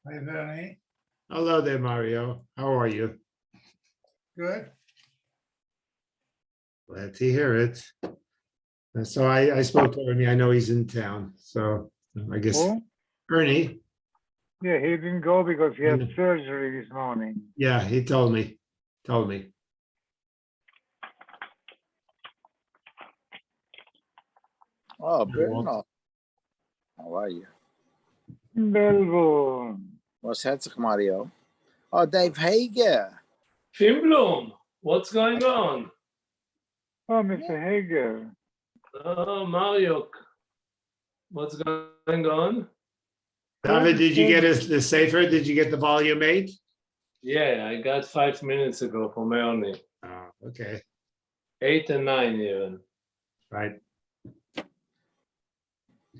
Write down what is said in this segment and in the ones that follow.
Hi, Bernie. Hello there, Mario. How are you? Good. Glad to hear it. So I spoke to Ernie. I know he's in town. So I guess Oh, Ernie, yeah, he didn't go because he had Mm. surgery this morning. yeah, he told me. Oh, Yeah, Bruno. How are you? Melbourne. What's herzig, Mario? Oh, Dave Hager. Finblum, what's going on? Oh, Mr. Hager. Oh, Mario, what's going on? David, did you get the safer? Did you get the volume 8? Yeah, I got 5 minutes ago from Ernie. Oh, okay. 8 and 9 even. Right.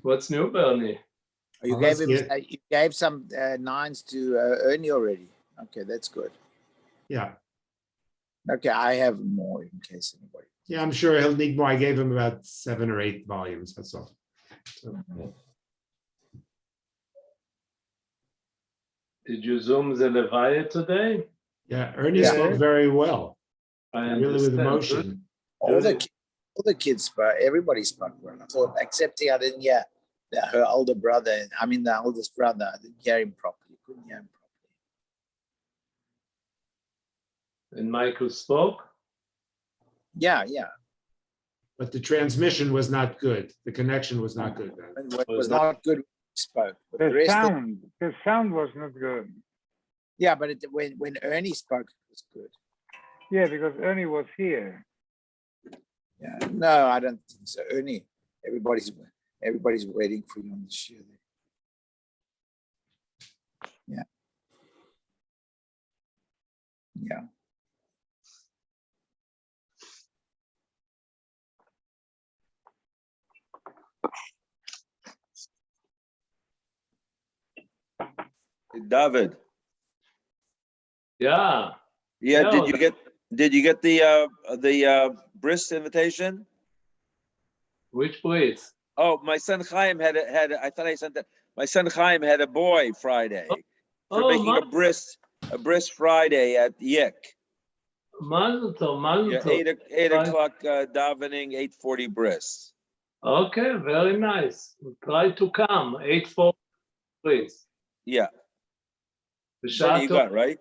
What's new, Bernie? Oh, you Oh, gave let's him. get- You gave some nines to Ernie already. Okay, that's good. Yeah. Okay, I have more in case anybody. Yeah, I'm sure he'll need more. I gave him about 7 or 8 volumes. That's all. So, Did you Zoom the Levaya today? yeah, Ernie Yeah. spoke very well. I Really with understand. emotion. All the kids spoke. Everybody spoke well. I thought, except I didn't hear her older brother. I mean, the oldest brother. I didn't hear him properly. Couldn't hear him properly. And Michael spoke? Yeah. But the transmission was not good. The connection was not good. And what was not good when he spoke. But the The rest of- sound was not good. yeah, but when Ernie spoke, it was good. Yeah, because Ernie was here. Yeah, no, I don't think so. Ernie, everybody's waiting for you on the show. Yeah. Yeah. David, Yeah. yeah, No, did you get the bris invitation? Which place? Oh, my son Chaim had I thought I sent that. My son Chaim had a boy Friday for making a bris Friday at Yik. Mazel tov, Mazel Yeah, tov. 8 o'clock davening, 8:40 bris. Okay, very nice. Try to come. 8:40, please. Yeah, B'shah you tov. got right.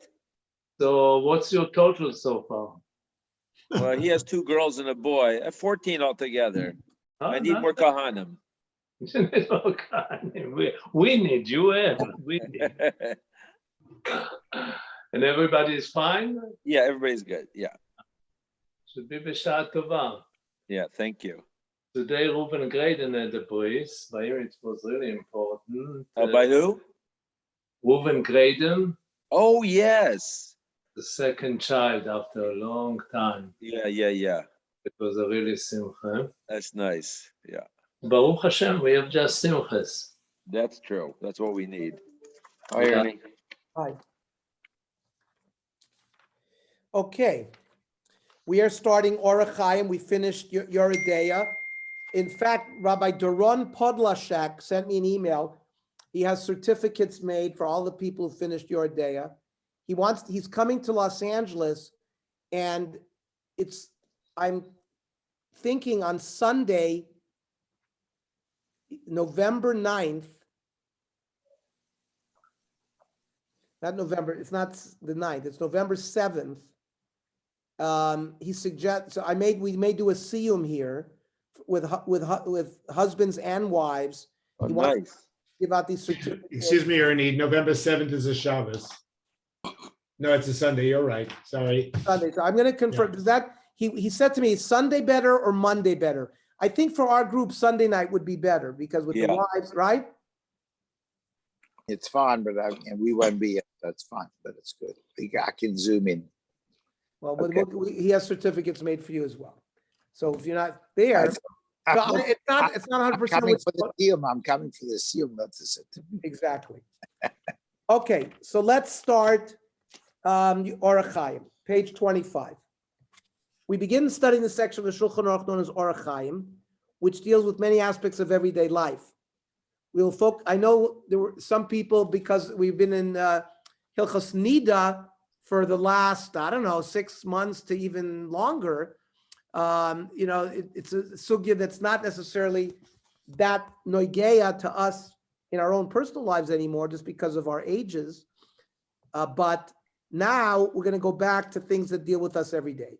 So what's your total so far? Well, he has 2 girls and a boy, 14 altogether. I need more kahanim. We need you. We need. And everybody is fine? Yeah, everybody's good. Yeah, Should be b'shah tova. yeah. Thank you. Today, Reuben Graden had the boys. By him, it was really important. Oh, by who? Reuben Graden, Oh, yes. the second child after a long time. Yeah. It was a really simcha. That's nice. Yeah, Baruch Hashem, we have just simchas. that's true. That's what we need. Hi, Ernie. Hi. Okay. We are starting Orach Chaim. We finished Yoredeya. In fact, Rabbi Doron Podlashek sent me an email. He has certificates made for all the people who finished Yoredeya. He's coming to Los Angeles, and I'm thinking on Sunday, November 9th, not November, it's not the 9th, it's November 7th. He suggests, so we may do a siyum here with husbands and wives. Oh, He wants nice. to give out these certificates. Excuse me, Ernie. November 7th is a Shabbos. No, it's a Sunday. You're right. Sorry. Sunday. So I'm going to confirm, because he said to me, is Sunday better or Monday better? I think for our group, Sunday night would be better because with the Yeah. wives, right? It's fine, but and we won't be. That's fine, but it's good. I can zoom in. Well, Okay. he has certificates made for you as well. So if you're not there, I'm so it's not 100%. coming for the siyum. I'm coming for the siyum, not the certificate. Exactly. Okay, so let's start Orach Chaim, page 25. We begin studying the section of the Shulchan Aruch known as Orach Chaim, which deals with many aspects of everyday life. we'll focus. I know there were some people, because we've been in Hilchos Nida for the last, I don't know, 6 months to even longer. It's a sugya that's not necessarily that noigeya to us in our own personal lives anymore, just because of our ages. But now we're going to go back to things that deal with us every day.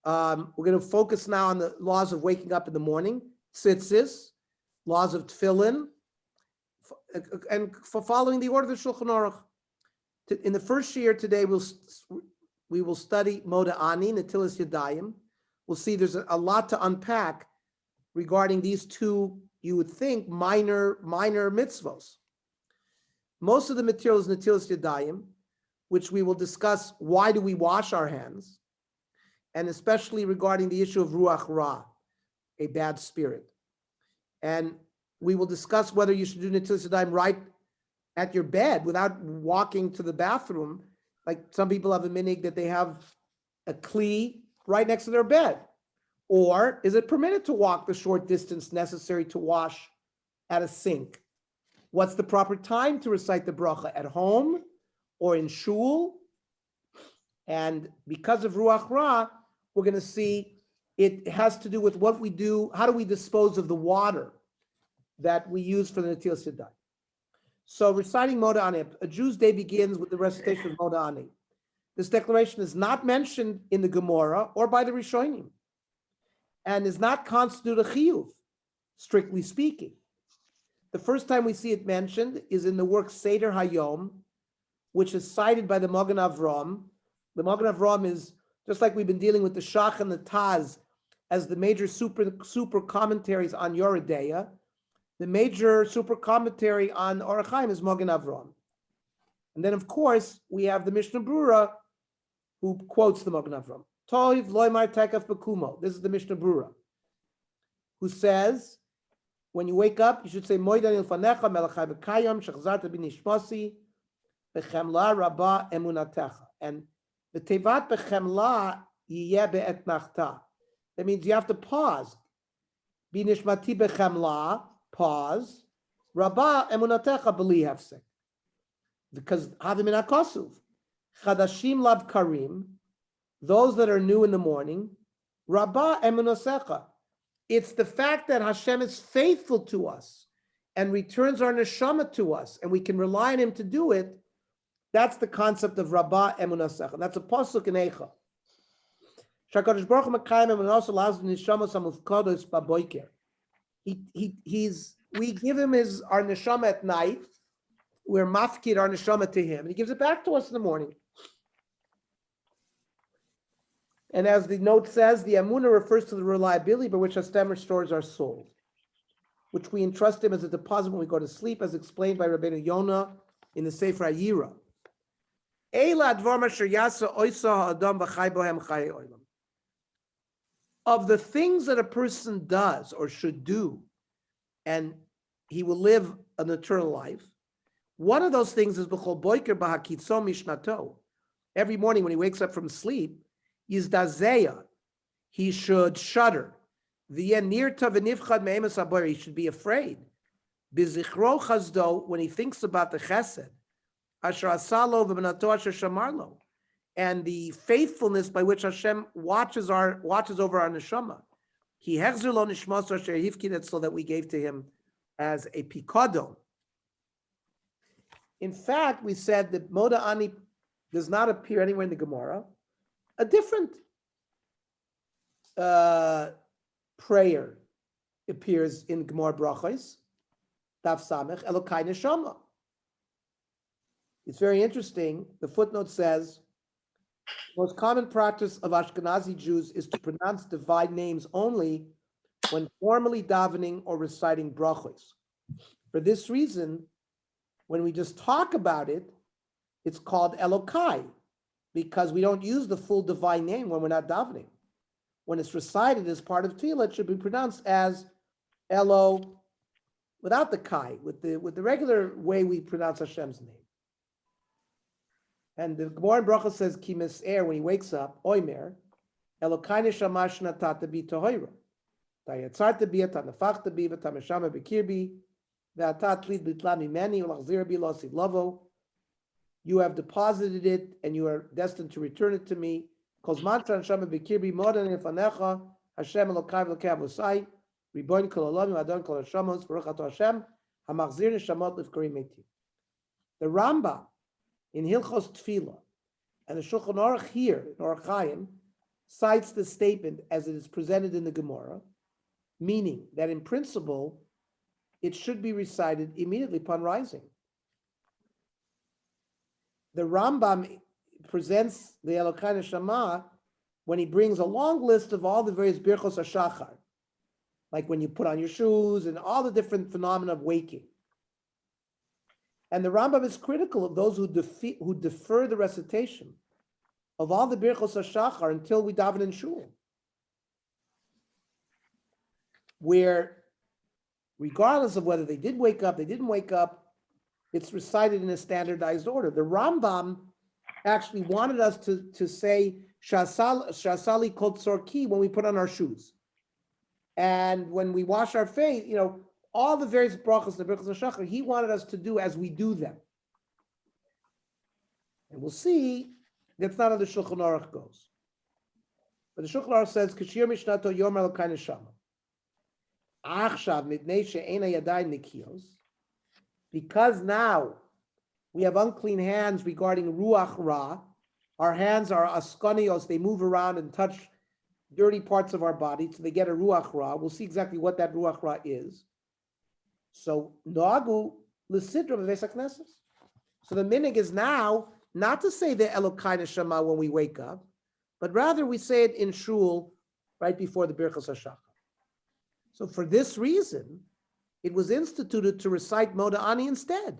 We're going to focus now on the laws of waking up in the morning, tzitzis, laws of tefillin, and for following the order of the Shulchan Orach. In the first year today, we will study Moda Ani, Natilas Yadayim. We'll see there's a lot to unpack regarding these two, you would think, minor mitzvos. Most of the material is Natilas Yadayim, which we will discuss why do we wash our hands, and especially regarding the issue of Ruach Ra, a bad spirit. And we will discuss whether you should do Natilas Yadayim right at your bed without walking to the bathroom. Like some people have a minig that they have a kli right next to their bed. Or is it permitted to walk the short distance necessary to wash at a sink? What's the proper time to recite the bracha, at home or in shul? And because of Ruach Ra, we're going to see it has to do with what we do. How do we dispose of the water that we use for the Natilas Yadayim? So reciting Moda Ani, a Jew's day begins with the recitation of Moda Ani. This declaration is not mentioned in the Gemara or by the Rishonim, and is not constitute a chiyuv, strictly speaking. The first time we see it mentioned is in the work Seder Hayom, which is cited by the Magen Avram. The Magen Avram is, just like we've been dealing with the Shach and the Taz as the major super commentaries on Yoreh De'ah, the major super commentary on Orach Chaim is Magen Avram. And then, of course, we have the Mishnah Brura, who quotes the Magen Avram. Toiv loymar tekaf bekumo. This is the Mishnah Brura, who says, when you wake up, you should say, Moidan ilfanecha melachai b'kayom shechzarta b'nishmasi b'chemla rabba emunatecha. And the tevat b'chemla yiyeh be'et nachta. That means you have to pause. B'nishmati b'chemla, pause. Rabba emunatecha b'li hefsek. Because havim min hakosuv. Chadashim lav karim. Those that are new in the morning. Rabba emunasecha. It's the fact that Hashem is faithful to us and returns our neshama to us, and we can rely on Him to do it. That's the concept of Rabba Emunasecha. That's a pasuk in Eicha. Shakadosh Baruch Hu Mekayim and also allows the neshama samufkados baboiker. We give him our neshama at night. We're mafkid our neshama to him, and he gives it back to us in the morning. And as the note says, the Amunah refers to the reliability by which Hashem restores our soul, which we entrust Him as a deposit when we go to sleep, as explained by Rabbeinu Yonah in the Sefer Ayira. Of the things that a person does or should do, and he will live an eternal life, one of those things is b'chol boiker b'hakitzo mishnato. Every morning when he wakes up from sleep, Yizdazeya, he should shudder. He should be afraid. Bizichro chazdo, when he thinks about the chesed, asher asalo v'benato asher shamarlo, and the faithfulness by which Hashem watches over our neshama. He hechzer lo nishmas asher hivkidet, so that we gave to him as a pikadon. In fact, we said that Moda Ani does not appear anywhere in the Gemara. A different prayer appears in Gemara Brachos, Daf Samech, Elokai Neshama. It's very interesting. The footnote says, the most common practice of Ashkenazi Jews is to pronounce divine names only when formally davening or reciting brachos. For this reason, when we just talk about it, it's called Elokai, because we don't use the full divine name when we're not davening. When it's recited as part of Tefillah, it should be pronounced as Elo without the Kai, with the regular way we pronounce Hashem's name. And the Gemara in Bracha says, Ki mis'er, when he wakes up, Oimer, Elokai neshama shnatata bi tohoira. Tayatzarta bi, tanafachta bi, v'tameshama b'kirbi, You have deposited it and you are destined to return it to me. The Rambam in Hilchos Tefillah and the Shulchan Aruch here in Orach Chaim cites the statement as it is presented in the Gemara, meaning that in principle it should be recited immediately upon rising. The Rambam presents the Elokai Neshama when he brings a long list of all the various Birchos HaShachar, like when you put on your shoes and all the different phenomena of waking. And the Rambam is critical of those who defer the recitation of all the Birchos HaShachar until we daven in shul, where regardless of whether they did wake up, they didn't wake up, it's recited in a standardized order. The Rambam actually wanted us to say Shasali Kol Tzorki when we put on our shoes. And when we wash our face, all the various brachos, the Birchos HaShachar, he wanted us to do as we do them. And we'll see that's not how the Shulchan Aruch goes. But the Shulchan Aruch says, Kashir Mishnato Yomer Elokai Neshama. Achshav Mipnei She'ena Yadayim Nikiyos. Because now we have unclean hands regarding Ruach Ra, our hands are askanios, they move around and touch dirty parts of our body, so they get a Ruach Ra. We'll see exactly what that Ruach Ra is. So, Noagu L'Sidra B'Beis HaKnesses. So the minig is now not to say the Elokai Neshama when we wake up, but rather we say it in shul right before the Birchos HaShachar. So for this reason, it was instituted to recite Moda Ani instead,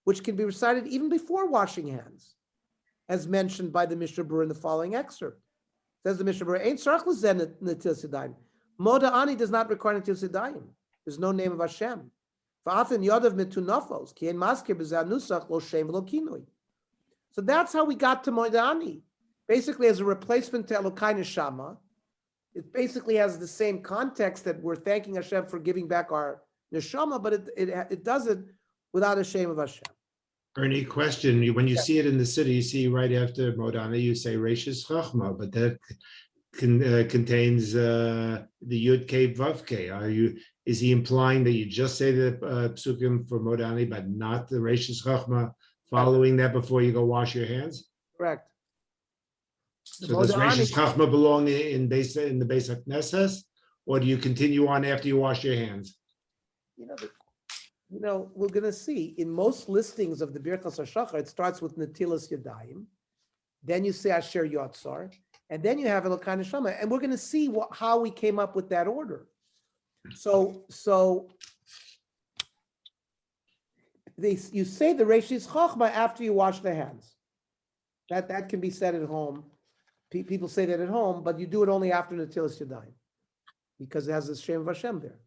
which can be recited even before washing hands, as mentioned by the Mishnah Berurah in the following excerpt. Says the Mishnah Berurah, "Ein tzarich lezen netilas yadayim." Moda Ani does not require netilas yadayim. There's no name of Hashem. Va'afin yodav mitunafos ki ein maskir b'zeh nusach lo shem v'lo kinui. So that's how we got to Moda Ani, basically as a replacement to Elokai Neshama. It basically has the same context that we're thanking Hashem for giving back our neshama, but it does it without a shame of Hashem. Ernie, question, when you see it in the city, you see right after Modana, you say Reishis Chachma, but that contains the Yud Kei Vav Kei. Is he implying that you just say the psukim for Modani, but not the Reishis Chachma following that before you go wash your hands? Correct. So does Reishis Chachma belong in the Beis HaKnesses, or do you continue on after you wash your hands? We're going to see in most listings of the Birchos HaShachar, it starts with Netilas Yadayim, then you say Asher Yotzar, and then you have Elokai Neshama, and we're going to see how we came up with that order. So you say the Reishis Chachma after you wash the hands. That can be said at home. People say that at home, but you do it only after Netilas Yadayim, because it has the Shem of Hashem there.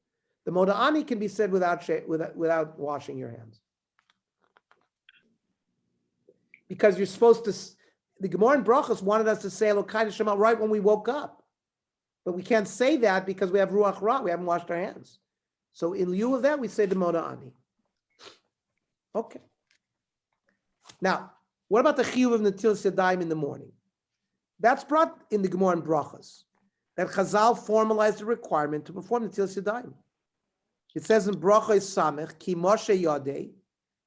The Moda Ani can be said without washing your hands. Because you're supposed to, the Gemara in Brachos wanted us to say Elokai Neshama right when we woke up. But we can't say that because we have Ruach Ra, we haven't washed our hands. So in lieu of that, we say the Moda Ani. Okay. Now, what about the Chiyuv of Netilas Yadayim in the morning? That's brought in the Gemara in Brachos, that Chazal formalized the requirement to perform Netilas Yadayim. It says in Brachos Samech, Ki Moshe Yodei,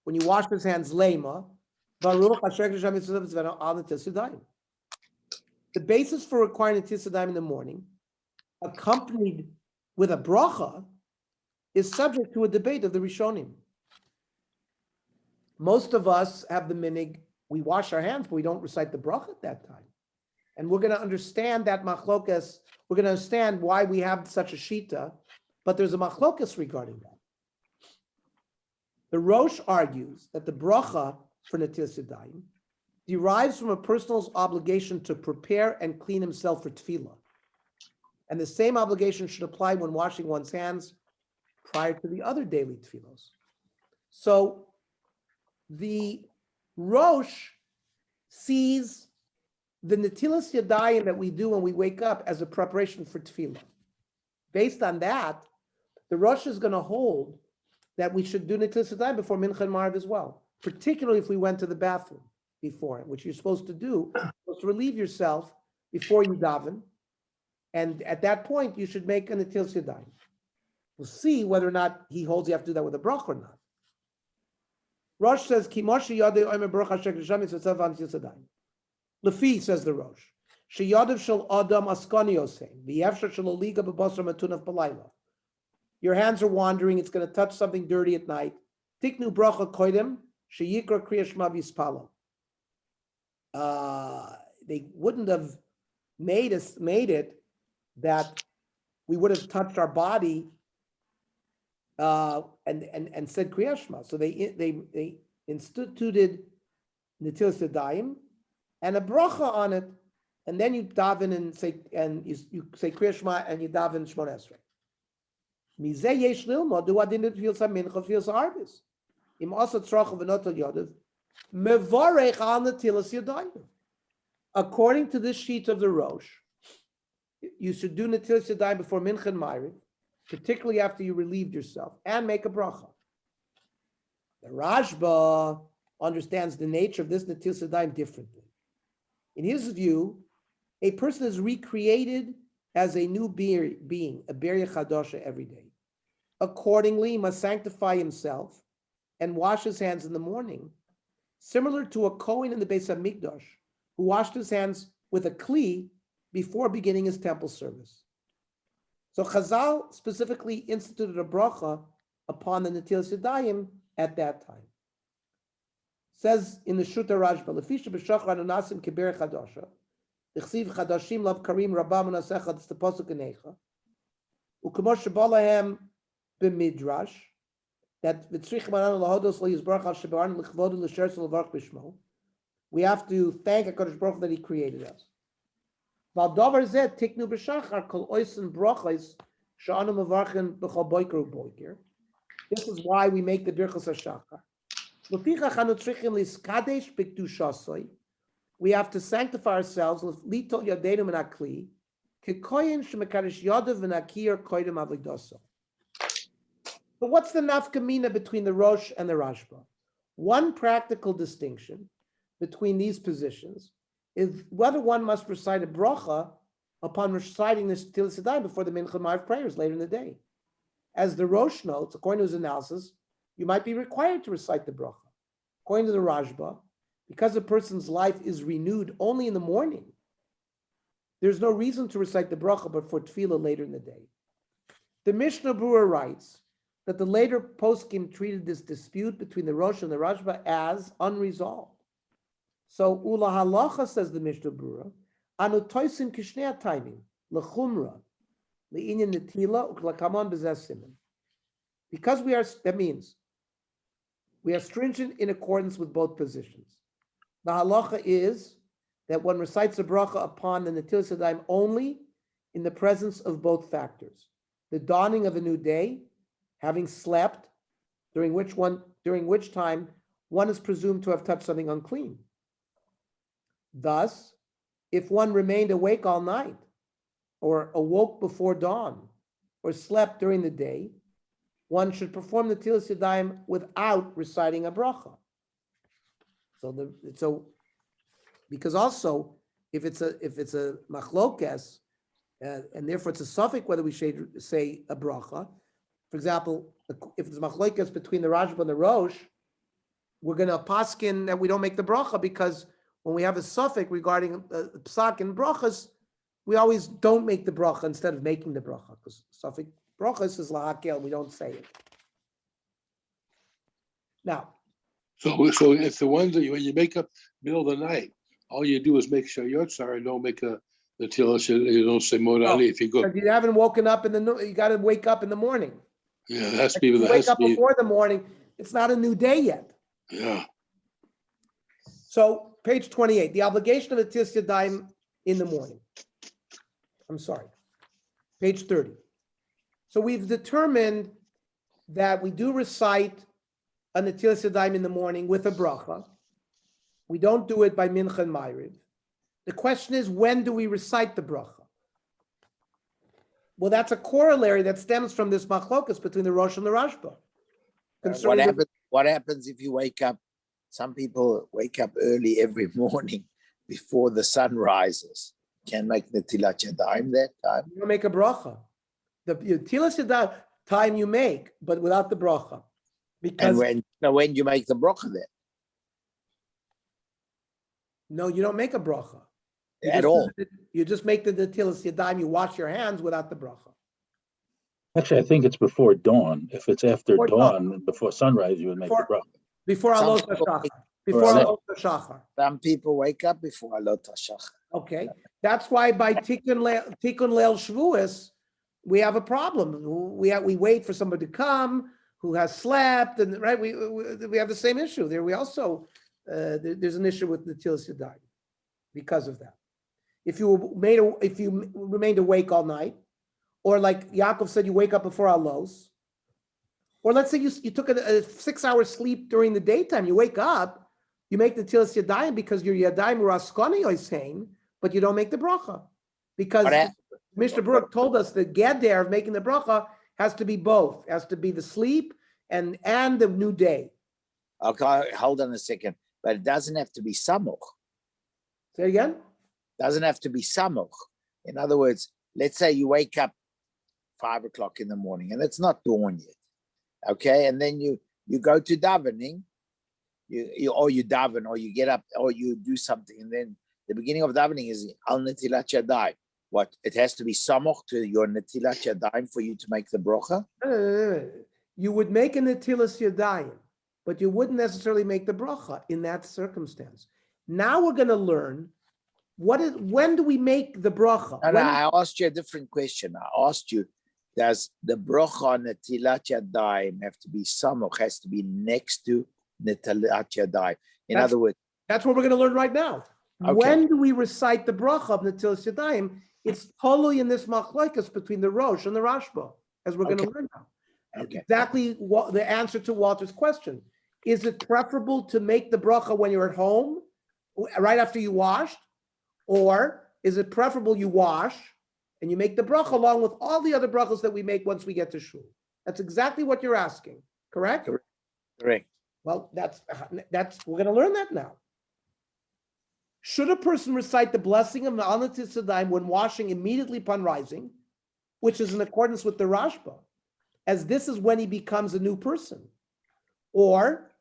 when you wash his hands, Lema, Baruch Asher K'Shem Yitzvah Tzvena Al Netilas Yadayim. The basis for requiring Netilas Yadayim in the morning, accompanied with a bracha, is subject to a debate of the Rishonim. Most of us have the minig, we wash our hands, but we don't recite the bracha at that time. And we're going to understand that machlokas, we're going to understand why we have such a shita, but there's a machlokas regarding that. The Rosh argues that the bracha for Netilas Yadayim derives from a person's obligation to prepare and clean himself for tefillah. And the same obligation should apply when washing one's hands prior to the other daily tefillos. So the Rosh sees the Netilas Yadayim that we do when we wake up as a preparation for tefillah. Based on that, the Rosh is going to hold that we should do Netilas Yadayim before Mincha and Marv as well, particularly if we went to the bathroom before, which you're supposed to do, you're supposed to relieve yourself before you daven. And at that point, you should make a Netilas Yadayim. We'll see whether or not he holds you have to do that with a bracha or not. Rosh says, Kimoshi Yadei Omer Baruch Hashem Kisham Yisrael Netilas Yadayim. Lefi, says the Rosh, Sheyadav Shel Adam Askani Osein, V'yevshar Shel Oliga B'Basar Matunav Balayla. Your hands are wandering, it's going to touch something dirty at night. Tiknu Bracha Koidem, Sheyikra Kriya Shema V'Yispalo. They wouldn't have made it that we would have touched our body and said Kriya Shema. So they instituted Netilas Yadayim and a bracha on it, and then you daven and say you say Kriya Shema and you daven Shmona Esrei. Mizeh yesh lilmod du adin tefillas mincha tefillas arbis. Im asa tzracha v'notel yodav mevarech al Netilas Yadayim. According to this sheet of the Rosh, you should do Netilas Yadayim before Mincha and Ma'ariv, particularly after you relieved yourself, and make a bracha. The Rashba understands the nature of this Netilas Yadayim differently. In his view, a person is recreated as a new being, a Beria Chadasha every day. Accordingly, he must sanctify himself and wash his hands in the morning, similar to a Kohen in the Beis HaMikdash, who washed his hands with a kli before beginning his temple service. So Chazal specifically instituted a bracha upon the Netilas Yadayim at that time. Says in the Shuta Rashba, Lefisha b'shachar anasim kiber chadasha, Ichsiv chadashim lav karim rabam anasecha, it's the pasuk in Eicha, u'kemosh shebalahem b'midrash, that v'tzrich manan lahodos lo yizbarach al shebaran l'chvodu l'sherz l'varach b'shmo. We have to thank HaKadosh Baruch Hu that He created us. Val davar zeh tiknu b'shachar kol oisen brachos she'anu mevarchen b'chol boiker u'boiker. This is why we make the birchos hashachar. We have to sanctify ourselves. But what's the nafkamina between the Rosh and the Rashba? One practical distinction between these positions is whether one must recite a bracha upon reciting the Netilas Yadayim before the Mincha and Ma'ariv prayers later in the day. As the Rosh notes, according to his analysis, you might be required to recite the bracha. According to the Rashba, because a person's life is renewed only in the morning, there's no reason to recite the bracha but for tefillah later in the day. The Mishnah Berurah writes that the later poskim treated this dispute between the Rosh and the Rashba as unresolved. So Ula Halacha, says the Mishnah Berurah, Anu toisim kishnei taimim lechumra le'inyan netila u'klakaman b'zeh siman. Because that means we are stringent in accordance with both positions. The halacha is that one recites a bracha upon the Netilas Yadayim only in the presence of both factors: the dawning of a new day, having slept, during which time one is presumed to have touched something unclean. Thus, if one remained awake all night, or awoke before dawn, or slept during the day, one should perform the Netilas Yadayim without reciting a bracha. So because also if it's a machlokes, and therefore it's a suffix whether we should say a bracha. For example, if it's machlokes between the Rashba and the Rosh, we're going to paskin that we don't make the bracha, because when we have a suffix regarding psak and brachas, we always don't make the bracha instead of making the bracha, because suffix brachas is lahakel, we don't say it. Now, so if the ones that when you make up middle of the night, all you do is make sure yotzar and don't make the Netilas, you don't say modali if you go. If you haven't woken up you got to wake up in the morning. Yeah, it has to be. If you wake up before the morning, it's not a new day yet. Yeah. So page 28, the obligation of Netilas Yadayim in the morning. I'm sorry, page 30. So we've determined that we do recite a Netilas Yadayim in the morning with a bracha. We don't do it by Mincha and Ma'ariv. The question is, when do we recite the bracha? Well, that's a corollary that stems from this machlokas between the Rosh and the Rashba. concerning What happens if you wake up? Some people wake up early every morning before the sun rises. Can make Netilat Yadayim that time. you don't make a bracha. The Tilas Yadayim time you make, but without the bracha. Because And when you make the bracha then? no, you don't make a bracha. You At just- all. You just make the Tilas Yadayim, you wash your hands without the bracha. Actually, I think it's before dawn. If it's after Before dawn, before sunrise, you would make the Before- bracha. Before Some Alot people HaShachar. make- Before Right. Alot HaShachar. Some people wake up before Alot HaShachar. Okay, that's why by Tikkun Leil Shavuos, we have a problem. We wait for somebody to come who has slept, and right, we have the same issue there. We also there's an issue with Netilas Yadayim because of that. If you remained awake all night, or like Yaakov said, you wake up before Alos, or let's say you took a 6-hour sleep during the daytime, you wake up, you make the Netilas Yadayim because your Yadayim Raskani is saying, but you don't make the bracha. Because Mr. Baruch told us the Geder of making the bracha has to be both, has to be the sleep and the new day. Okay, hold on a second. But it doesn't have to be Samuch. Say it again? Doesn't have to be Samuch. In other words, let's say you wake up 5 o'clock in the morning and it's not dawn yet. Okay, and then you go to davening, you daven, or you get up, or you do something, and then the beginning of davening is al netilat yadayim. What? It has to be samoch to your netilat yadayim for you to make the bracha. You would make a Netilas Yadayim, but you wouldn't necessarily make the bracha in that circumstance. Now we're going to learn when do we make the bracha? And I asked you a different question. I asked you, does the bracha on netilat yadayim have to be samoch? Has to be next to netilat yadayim. In other words, that's what we're going to learn right now. Okay. When do we recite the bracha of Netilas Yadayim? It's totally in this machlokes between the Rosh and the Rashba, as we're going to learn now. Okay. Exactly what the answer to Walter's question. Is it preferable to make the bracha when you're at home, right after you washed? Or is it preferable you wash and you make the bracha along with all the other brachas that we make once we get to shul? That's exactly what you're asking, correct? correct. Well, that's we're going to learn that now. Should a person recite the blessing of Al Netilas Yadayim when washing immediately upon rising, which is in accordance with the Rashba, as this is when he becomes a new person? Or,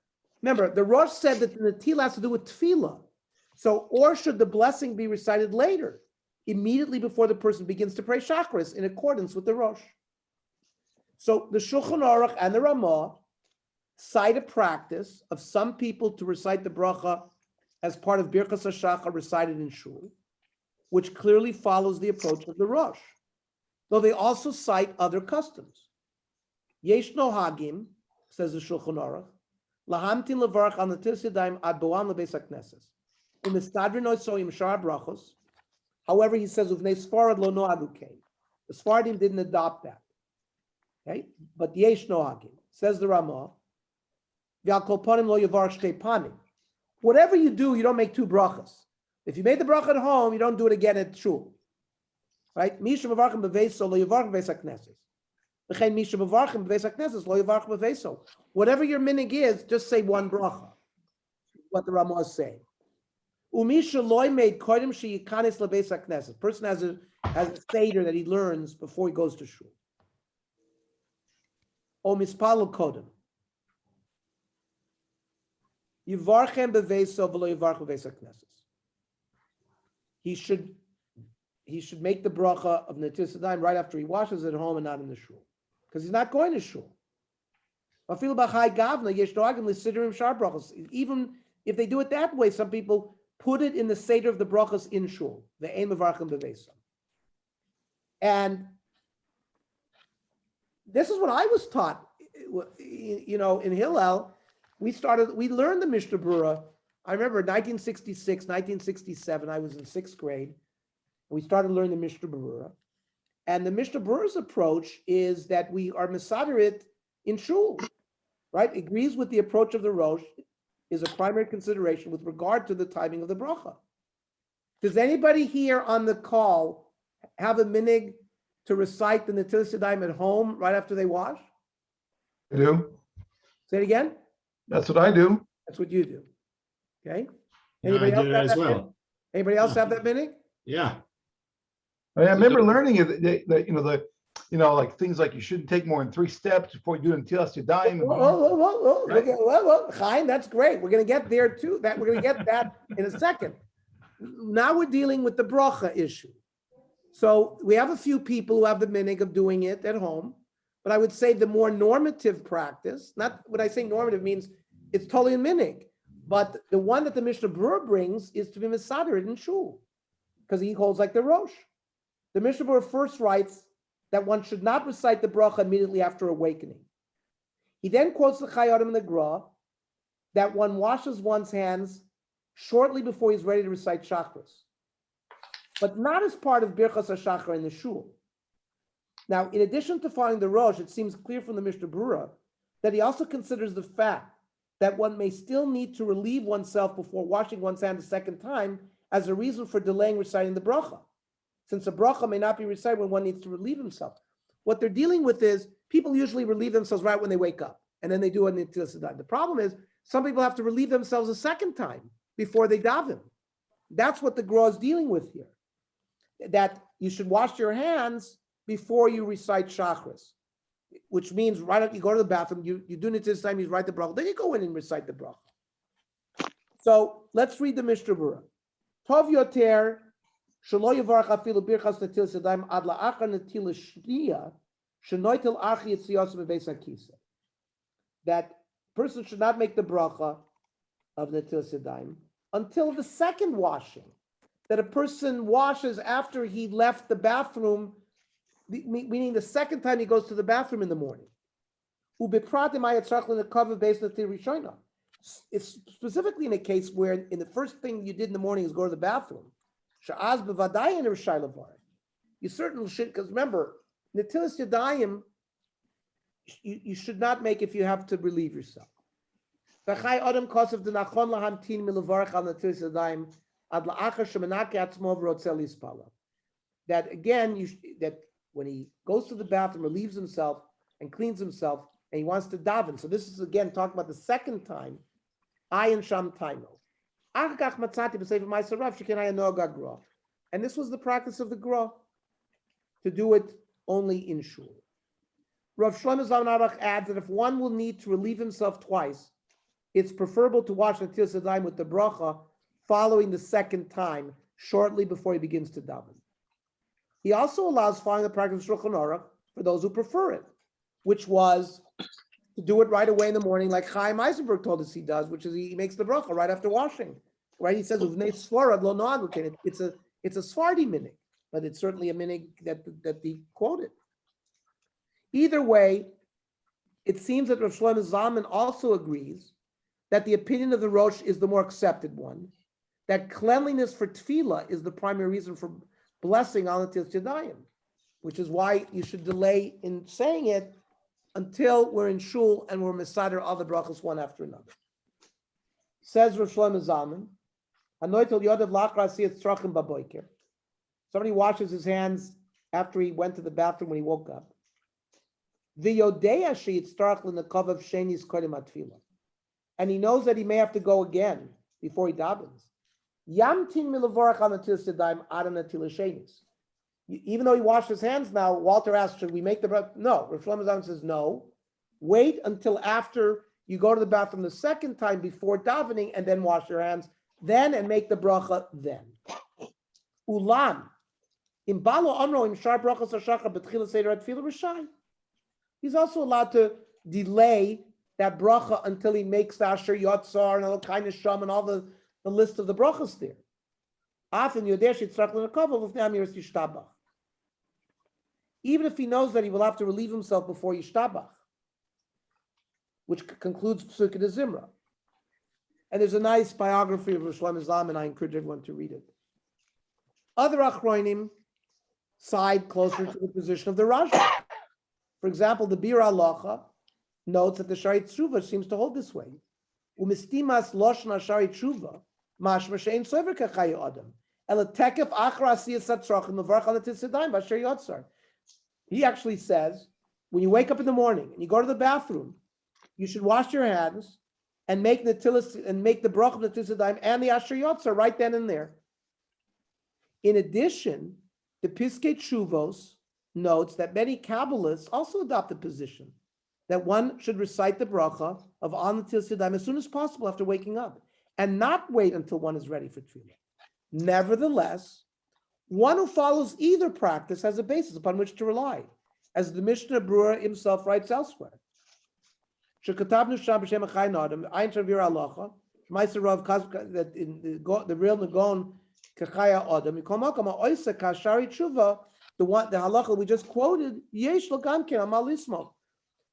remember, the Rosh said that the Netilah has to do with tefillah. So, or should the blessing be recited later, immediately before the person begins to pray Shachris, in accordance with the Rosh? So, the Shulchan Orach and the Ramah cite a practice of some people to recite the bracha as part of Birkas HaShachar recited in shul, which clearly follows the approach of the Rosh, though they also cite other customs. Yesh nohagim, says the Shulchan Aruch, lahamtin levarach al netilas yadayim ad boam lebeis hakneses. Umistadrin oisoim shar brachos. However, he says uvnei Sfarad lo nohagu kein. The Sfaradim didn't adopt that. Okay, but yesh nohagim, says the Ramah. V'al kol panim lo yavarach shtei panim. Whatever you do, you don't make two brachas. If you made the bracha at home, you don't do it again at shul. Right? Misha mavarchim beveso lo yavarch beveis hakneses. V'chein misha mavarchim beveis hakneses lo yavarch beveso. Whatever your minig is, just say one bracha. What the Ramah is saying. Umisha loy made kodim sheyikanis lebeis hakneses. Person has a seder that he learns before he goes to shul. O mispalo kodim. Yivarchem beveso v'lo yivarch beveis hakneses. He should make the bracha of Netilas Yadayim right after he washes at home and not in the shul, because he's not going to shul. Even if they do it that way, some people put it in the seder of the brachas in shul. The aim of Archim beveso. And this is what I was taught. You know, in Hillel, we learned the Mishnah Berurah. I remember 1966, 1967, I was in 6th grade. We started learning the Mishnah Berurah. And the Mishnah Berurah's approach is that we are mesaderit in shul, right? Agrees with the approach of the Rosh, is a primary consideration with regard to the timing of the bracha. Does anybody here on the call have a minig to recite the Netilas Yadayim at home right after they wash? I do. Say it again. That's what I do. That's what you do. Okay. Yeah, I Anybody else do that have as that minute? well. Anybody else Yeah. have that minute? Yeah. I remember learning it, like things like you shouldn't take more than 3 steps before you do it until you die. Whoa. Right. Whoa. Chaim, that's great. We're going to get there too. We're going to get that in a second. Now we're dealing with the bracha issue. So we have a few people who have the minhag of doing it at home, but I would say the more normative practice, not when I say normative means it's totally a minhag, but the one that the Mishnah Berurah brings is to be misadered in shul, because he holds like the Rosh. The Mishnah Berurah first writes that one should not recite the bracha immediately after awakening. He then quotes the Chai Adam in the Gra that one washes one's hands shortly before he's ready to recite Shachris, but not as part of Birchas HaShachar in the shul. Now, in addition to following the Rosh, it seems clear from the Mishnah Berurah that he also considers the fact that one may still need to relieve oneself before washing one's hand a second time as a reason for delaying reciting the bracha, since a bracha may not be recited when one needs to relieve himself. What they're dealing with is people usually relieve themselves right when they wake up, and then they do it until Siddhan. The problem is some people have to relieve themselves a second time before they daven. That's what the Gra is dealing with here, that you should wash your hands before you recite Shachris, which means right after you go to the bathroom, you do it this time, you write the bracha, then you go in and recite the bracha. So let's read the Mishnah Berurah. Tov yoter shelo yivarach afilu birchas netilas yadayim ad la'achar netilas shniya shenoitel achi yitziyos bebeis hakisa. That person should not make the bracha of netilas yadayim until the second washing, that a person washes after he left the bathroom, meaning the second time he goes to the bathroom in the morning. It's specifically in a case where in the first thing you did in the morning is go to the bathroom. You certainly should, because remember, netilas yadayim, you should not make if you have to relieve yourself. That again, that when he goes to the bathroom, relieves himself and cleans himself, and he wants to daven. So this is again talking about the second time. Ayin sham taimo. And this was the practice of the Gra, to do it only in shul. Rav Shlomo Zalman Auerbach adds that if one will need to relieve himself twice, it's preferable to wash netilas yadayim with the bracha following the second time, shortly before he begins to daven. He also allows following the practice of Shulchan Orach for those who prefer it, which was to do it right away in the morning, like Chaim Eisenberg told us he does, which is he makes the bracha right after washing. Right? He says, it's a Sephardi minhag, but it's certainly a minhag that he quoted. Either way, it seems that Rav Shlomo Zalman also agrees that the opinion of the Rosh is the more accepted one, that cleanliness for tefillah is the primary reason for blessing on netilas yadayim, which is why you should delay in saying it until we're in shul and we're misader all the brachos one after another. Says Rav Shlomo Zalman, somebody washes his hands after he went to the bathroom when he woke up. And he knows that he may have to go again before he davens. Even though he washed his hands now, Walter asked, should we make the bracha? No. Rav Shlomo Zalman says no. Wait until after you go to the bathroom the second time before davening and then wash your hands then and make the bracha then. Ulam. He's also allowed to delay that bracha until he makes the Asher Yotzar and all kind of Sham and all the list of the brachas there. Even if he knows that he will have to relieve himself before Yishtabach, which concludes Pesukei de Zimra. And there's a nice biography of Rav Shlomo Zalman, I encourage everyone to read it. Other Achronim side closer to the position of the Rashi. For example, the Bir Halacha notes that the Shari Tzurba seems to hold this way. Umistimas loshna Shari Tzurba, mashma she'ein sover k'chaye adam, ela tekef achra asiyas hatzrachim mevarach al netilas yadayim b'asher yotzar. He actually says, when you wake up in the morning and you go to the bathroom, you should wash your hands and make Natilas and make the bracha of Natilas Yadayim and the Asher Yotzar right then and there. In addition, the Piskei Tshuvos notes that many Kabbalists also adopt the position that one should recite the bracha of on Natilas Yadayim as soon as possible after waking up, and not wait until one is ready for tefillah. Nevertheless, one who follows either practice has a basis upon which to rely, as the Mishnah Berurah himself writes elsewhere. That in the real Nagon Kachaya Adam, the halacha we just quoted, yesh l'gam ken amal lismo.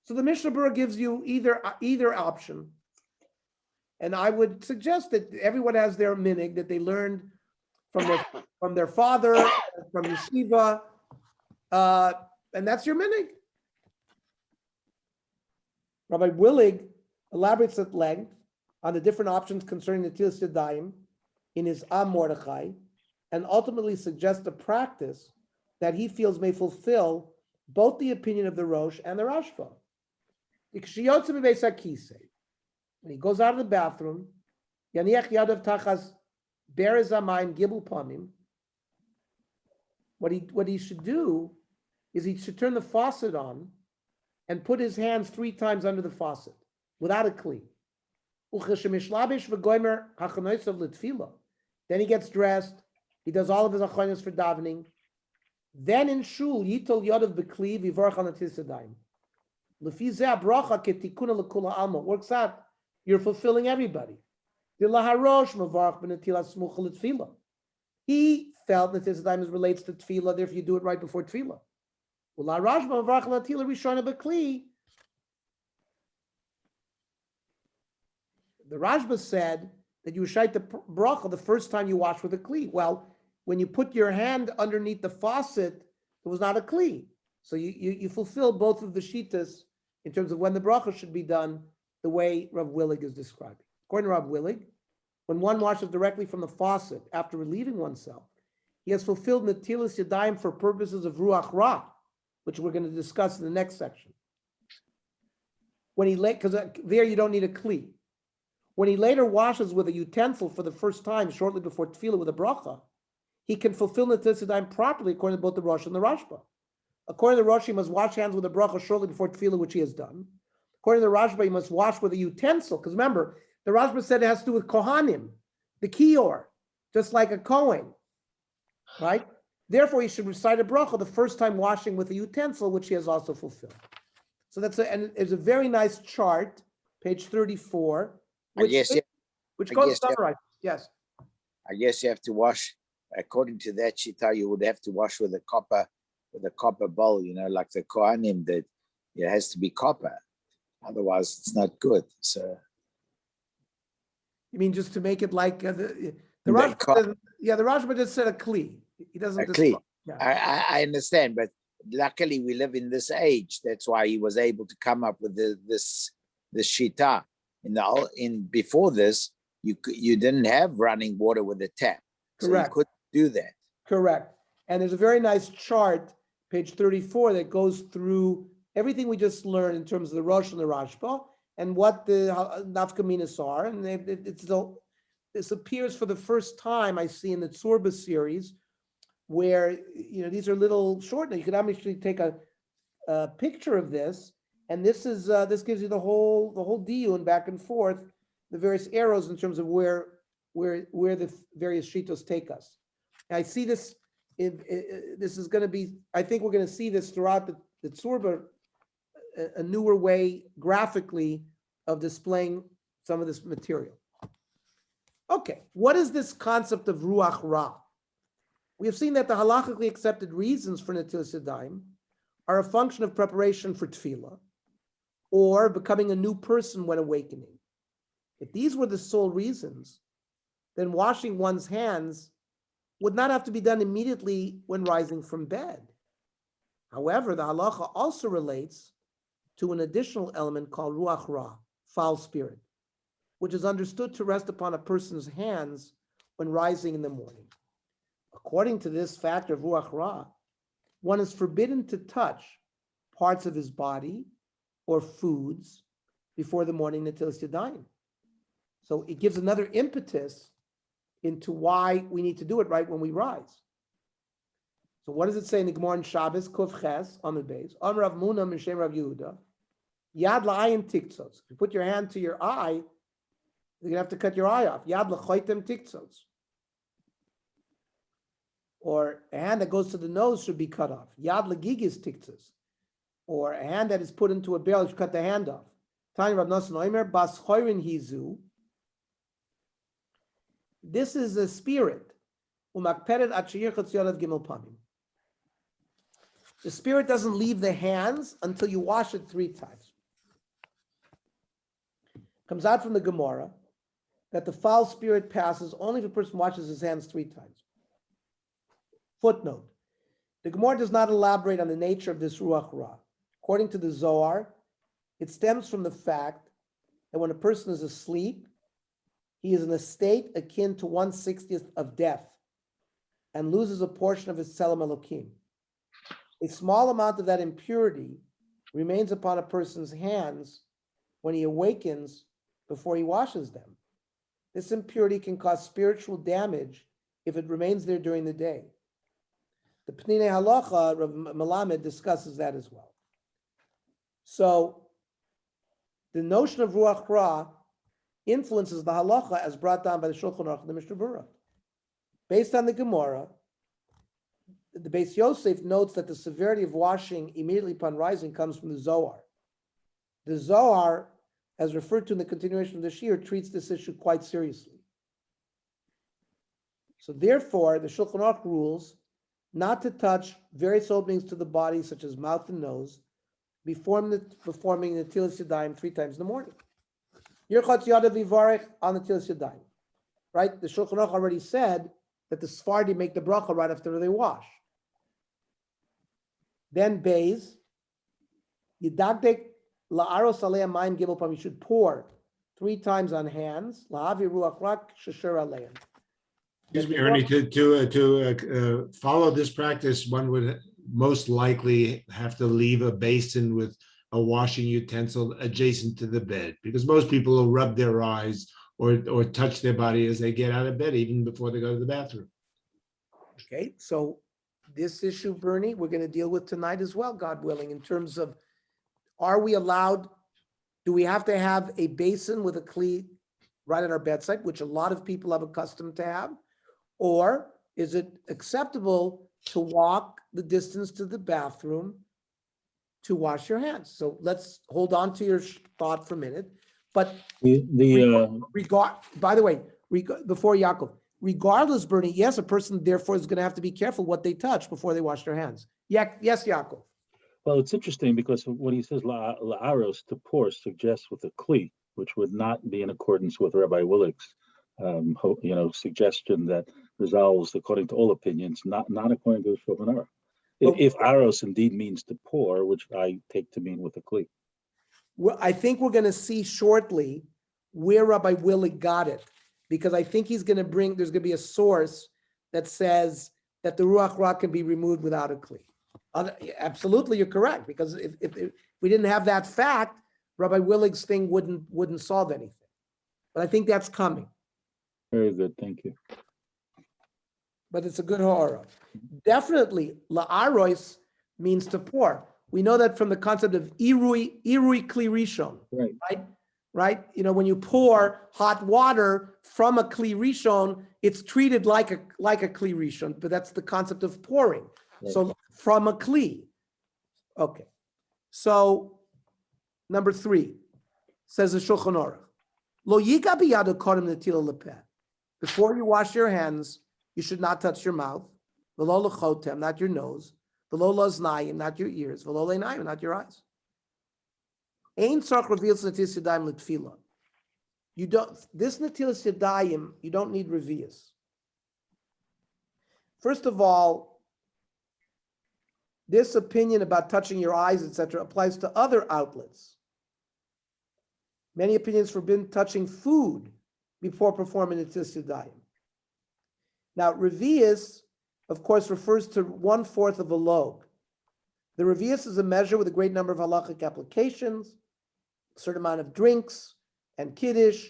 So the Mishnah Berurah gives you either option, and I would suggest that everyone has their minig that they learned from their father, from yeshiva, and that's your minig. Rabbi Willig elaborates at length on the different options concerning the Natilas Yadayim in his Am Mordechai, and ultimately suggests a practice that he feels may fulfill both the opinion of the Rosh and the Rashba. When he goes out of the bathroom, Yaniach Yadav Tachas Berez Amayim Gibul Pamim, what he should do is he should turn the faucet on and put his hands 3 times under the faucet without a kli. Then he gets dressed. He does all of his achonos for davening. Then in shul, yitol yodav b'kli v'yivorach al Natilas Yadayim. Lefi zeh bracha ketikuna l'kula alma. Works out. You're fulfilling everybody. He felt Natilas Yadayim relates to tefillah, therefore you do it right before tefillah. The Rashba said that you shite the bracha the first time you wash with a kli. Well, when you put your hand underneath the faucet, it was not a kli. So you fulfill both of the shitas in terms of when the bracha should be done, the way Rav Willig is describing. According to Rav Willig, when one washes directly from the faucet after relieving oneself, he has fulfilled Natilas Yadayim for purposes of Ruach Ra, which we're going to discuss in the next section. Because there you don't need a kli. When he later washes with a utensil for the first time, shortly before tefillah with a bracha, he can fulfill Natilas Yadayim properly according to both the Rosh and the Rashba. According to the Rosh, he must wash hands with a bracha shortly before tefillah, which he has done. According to the Rashba, he must wash with a utensil, because remember, the Rashba said it has to do with Kohanim, the kior, just like a Kohen, right? Therefore, he should recite a bracha the first time washing with a utensil, which he has also fulfilled. So and there's a very nice chart, page 34, which goes summarize. Yes. I guess you have to wash, according to that shita, you would have to wash with a copper bowl, like the Kohanim, that it has to be copper. Otherwise, it's not good. So, you mean just to make it like the Rashba? The Rashba just said a kli. He doesn't. A kli. Yeah. I understand, but luckily we live in this age. That's why he was able to come up with this shita. Before this, you didn't have running water with a tap. Correct. So you couldn't do that. Correct. And there's a very nice chart, page 34, that goes through everything we just learned in terms of the Rosh and the Rashba and what the nafkaminas are. And this appears for the first time, I see, in the Tzurba series, where these are little short. You could actually take a picture of this, and this gives you the whole diyun back and forth, the various arrows in terms of where the various shitos take us. And I see this. This is going to be. I think we're going to see this throughout the Tzurba, a newer way graphically of displaying some of this material. Okay, what is this concept of Ruach Ra? We have seen that the halachically accepted reasons for Natilas Yadayim are a function of preparation for tefillah or becoming a new person when awakening. If these were the sole reasons, then washing one's hands would not have to be done immediately when rising from bed. However, the halacha also relates to an additional element called Ruach Ra, foul spirit, which is understood to rest upon a person's hands when rising in the morning. According to this factor of Ruach Ra, one is forbidden to touch parts of his body or foods before the morning Netilas Yadayim. So it gives another impetus into why we need to do it right when we rise. So what does it say in the Gemara in Shabbos, Kuf Ches, Amud Beis, Am Rav Muna Mishem Rav Yehuda, Yad la'ayin tiktzos. If you put your hand to your eye, you're gonna have to cut your eye off. Yad l'choitem tiktzos. Or a hand that goes to the nose should be cut off. Yad l'gigis tiktzos. Or a hand that is put into a barrel, you should cut the hand off. Tanya Rav Nosson Oimer, Bas choirin hizu. This is a spirit. Umakperet at sheyir chatziyot gimel pamim. The spirit doesn't leave the hands until you wash it 3 times. Comes out from the Gemara that the foul spirit passes only if a person washes his hands 3 times. Footnote. The Gemara does not elaborate on the nature of this Ruach Ra. According to the Zohar, it stems from the fact that when a person is asleep, he is in a state akin to 1/60th of death and loses a portion of his Tzelem Elokim. A small amount of that impurity remains upon a person's hands when he awakens before he washes them. This impurity can cause spiritual damage if it remains there during the day. The Pnei Halacha, Rav Melamed, discusses that as well. So the notion of Ruach Ra influences the halacha as brought down by the Shulchan Aruch and the Mishnah Berurah. Based on the Gemara, the Beis Yosef notes that the severity of washing immediately upon rising comes from the Zohar. The Zohar, as referred to in the continuation of the Shir, treats this issue quite seriously. So therefore, the Shulchan Aruch rules not to touch various openings to the body, such as mouth and nose, performing the Netilas Yadayim 3 times in the morning. Yirchatz Yadav Yivarech on the Netilas Yadayim. Right? The Shulchan Aruch already said that the Sephardi make the bracha right after they wash. Then Beis, Yidagdek la'aros alei mayim gimel pam. You should pour 3 times on hands. La'avi ruach rak shesher aleihem. Excuse me, Ernie, to follow this practice, one would most likely have to leave a basin with a washing utensil adjacent to the bed, because most people will rub their eyes or touch their body as they get out of bed, even before they go to the bathroom. Okay, so this issue, Bernie, we're going to deal with tonight as well, God willing, in terms of, are we allowed, do we have to have a basin with a kli right at our bedside, which a lot of people have accustomed to have? Or is it acceptable to walk the distance to the bathroom to wash your hands? So let's hold on to your thought for a minute. But by the way, before Yaakov, regardless, Bernie, yes, a person therefore is going to have to be careful what they touch before they wash their hands. Yes, Yaakov. Well, it's interesting because when he says la'aros, to pour, suggests with a kli, which would not be in accordance with Rabbi Willig's, suggestion that resolves, according to all opinions, not according to the Shulchan Aruch. If aros indeed means to pour, which I take to mean with a kli. Well, I think we're going to see shortly where Rabbi Willig got it, because I think he's going to bring, there's going to be a source that says that the Ruach Ra can be removed without a kli. Absolutely, you're correct, because if we didn't have that fact, Rabbi Willig's thing wouldn't solve anything. But I think that's coming. Very good, thank you. But it's a good ha'ara. Definitely, la'aros means to pour. We know that from the concept of irui kli rishon, right? When you pour hot water from a kli rishon, it's treated like a kli rishon, but that's the concept of pouring. Right. So from a kli. Okay. So number 3 says the Shulchan Aruch, lo yiga biyado kodem netila lepeh. Before you wash your hands, you should not touch your mouth. V'lo lechotem, not your nose. V'lo loznayim, not your ears. V'lo leinayim, not your eyes. Ein tzarich revius netilas yadayim l'tefila. This netilas yadayim, you don't need revius. First of all, this opinion about touching your eyes, etc., applies to other outlets. Many opinions forbid touching food before performing netilas yadayim. Now, revius, of course, refers to 1/4 of a log. The revius is a measure with a great number of halachic applications. certain amount of drinks and kiddush.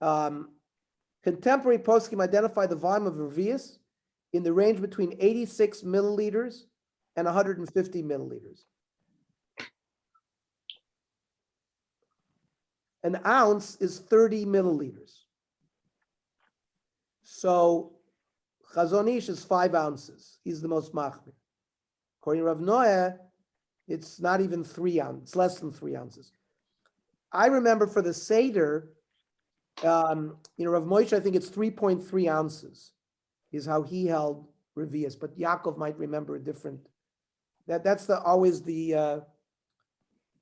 Contemporary poskim identify the volume of revius in the range between 86 milliliters and 150 milliliters. An ounce is 30 milliliters. So Chazon Ish is 5 ounces. He's the most machmir. According to Rav Noah, it's not even 3 ounces. It's less than 3 ounces. I remember for the Seder, Rav Moshe, I think it's 3.3 ounces is how he held Revius, but Yaakov might remember a different. That's always the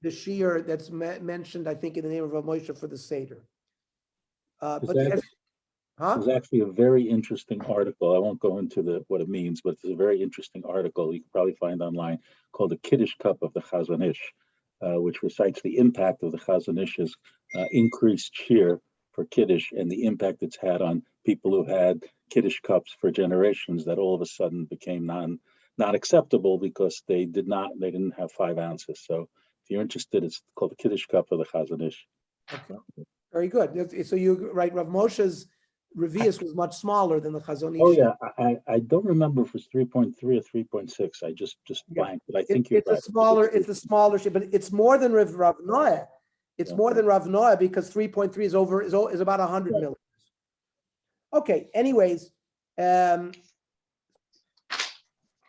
shiur that's mentioned, I think, in the name of Rav Moshe for the Seder. There's actually a very interesting article. I won't go into what it means, but it's a very interesting article you can probably find online called The Kiddush Cup of the Chazon Ish, which recites the impact of the Chazon Ish's increased shiur for Kiddush and the impact it's had on people who had Kiddush cups for generations that all of a sudden became not acceptable because they didn't have 5 ounces. So if you're interested, it's called The Kiddush Cup of the Chazon Ish. Okay. Very good. So you're right, Rav Moshe's Revius was much smaller than the Chazon Ish. Oh yeah, I don't remember if it's 3.3 or 3.6. I just blanked, but I think you're right. It's a smaller shape, but it's more than Rav Noah. It's more than Rav Noah because 3.3 is about 100 milliliters. Okay. Anyways,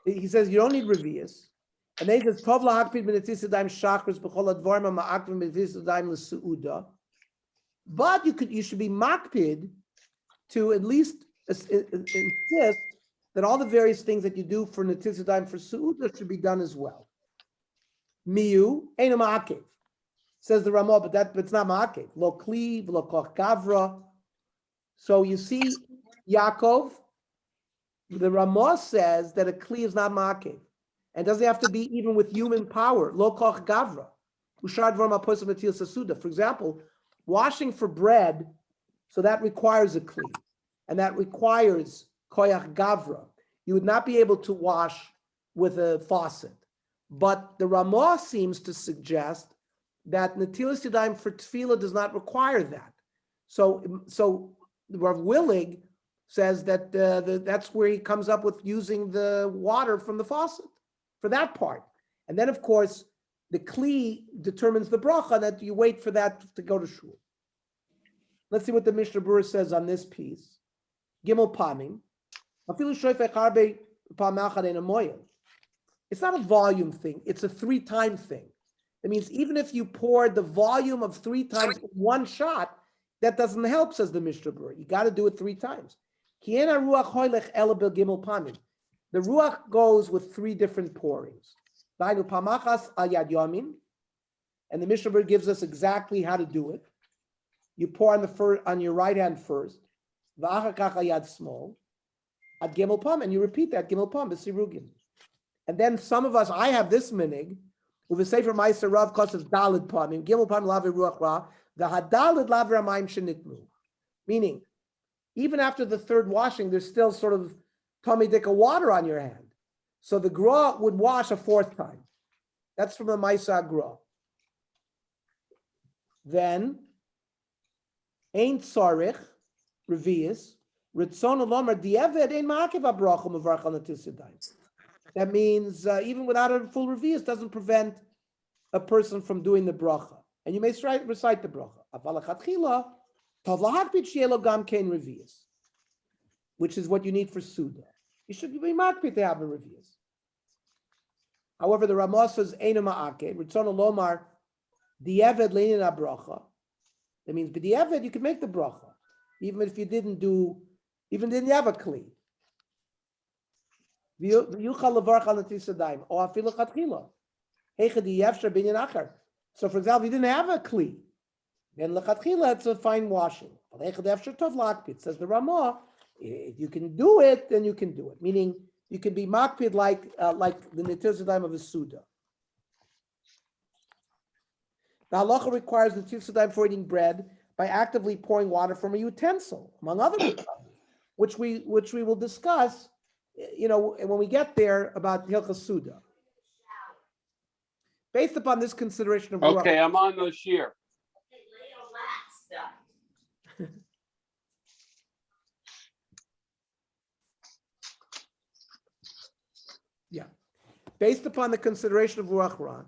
he says you don't need Revius, and then he says Tov lahakpid b'netzias yadayim shachris b'chol advarim ha'ma'akvim b'netzias yadayim l'seuda. But you should be makpid to at least insist that all the various things that you do for Netilas Yadayim for Su'uda should be done as well. Miyu ain't a ma'akev, says the Ramah, but it's not ma'akev. Lo kliv, lo koch gavra. So you see, Yaakov, the Ramah says that a kli is not ma'akev, and doesn't have to be even with human power. Lo koch gavra. Ushar dvar ma'posim Netilas Yasuda. For example, washing for bread, so that requires a kli, and that requires koyach gavra. You would not be able to wash with a faucet. But the Ramah seems to suggest that Netilas Yadayim for tefillah does not require that. So Rav Willig says that that's where he comes up with using the water from the faucet for that part. And then, of course, the kli determines the bracha that you wait for that to go to shul. Let's see what the Mishnah Berurah says on this piece. Gimel Pamim. It's not a volume thing. It's a 3-time thing. That means even if you pour the volume of 3 times in one shot, that doesn't help, says the Mishnah Berurah. You got to do it 3 times. The Ruach goes with 3 different pourings. And the Mishnah Berurah gives us exactly how to do it. You pour on your right hand first, small, at Gimel Pam, and you repeat that Gimel Pam b'sirugim. And then some of us, I have this minig, with the Sefer Meiser Rav Kosov Dalid Pamim, Gimel Pam lavi ruach ra, the Hadalid lavi ramayim shenitmu. Meaning, even after the 3rd washing, there's still sort of tummy dick of water on your hand. So the gra would wash a 4th time. That's from the Meiser gra. Then, Ein Tzarich, Revius, Ritzon Olomar Dieved Ein Ma'akev HaBracha Mevarach Al Netilas Yadayim. That means even without a full Revius doesn't prevent a person from doing the bracha. And you may recite the bracha. Aval Lechatchila, Tov Lahakpid Sheyeh Lo Gam Kein Revius, which is what you need for Suda. You should be makpid to have a Revius. However, the Ramah says Ein Ma'akev, Ritzon Olomar Dieved Leinin HaBracha. That means b'diavad you can make the bracha, even if you didn't have a kli. So, for example, you didn't have a kli, then lechatchila it's a fine washing. Says the Ramah, if you can do it, then you can do it. Meaning you can be makpid like the Netilas Yadayim of a Suda. The halacha requires the Netilas Yadayim for eating bread by actively pouring water from a utensil, among other which we will discuss, when we get there about Hilchas Suda. Based upon this consideration of Okay, I'm on this year. Based upon the consideration of Ruach Ra,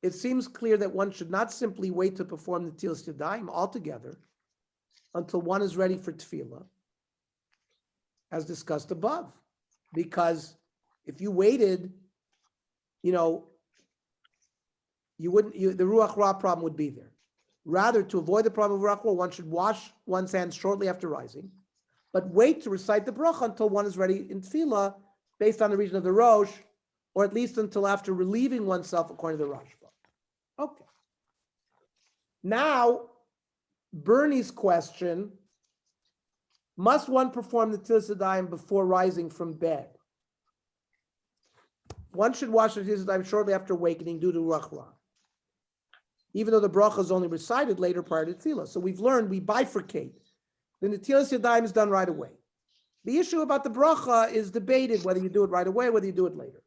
it seems clear that one should not simply wait to perform the Tilas Yadayim altogether until one is ready for Tefillah, as discussed above. Because if you waited, you wouldn't, the Ruach Ra problem would be there. Rather, to avoid the problem of Ruach Ra, one should wash one's hands shortly after rising, but wait to recite the bracha until one is ready in Tefillah, based on the reason of the Rosh, or at least until after relieving oneself, according to the Rashba. Okay. Now, Bernie's question, must one perform the Tilas Yadayim before rising from bed? One should wash the Tilas Yadayim shortly after awakening due to Ruach Ra, even though the bracha is only recited later prior to Tefillah. So we've learned, we bifurcate. Then the Tilas Yadayim is done right away. The issue about the bracha is debated, whether you do it right away, whether you do it later.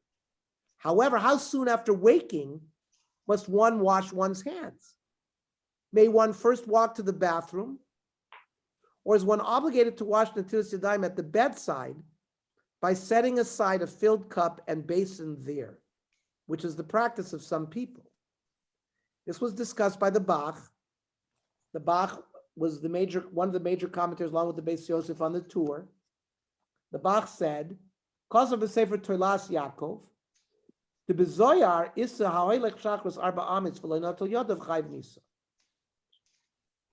However, how soon after waking must one wash one's hands? May one first walk to the bathroom, or is one obligated to wash the Tilas Yadayim at the bedside by setting aside a filled cup and basin there, which is the practice of some people? This was discussed by the Bach. The Bach was one of the major commentators, along with the Beis Yosef on the tour. The Bach said, "Cause of the Sefer Toilas Yaakov, the bezoyar issa ha'oilech shachris arba amitz v'leinatul yodav chayv misa."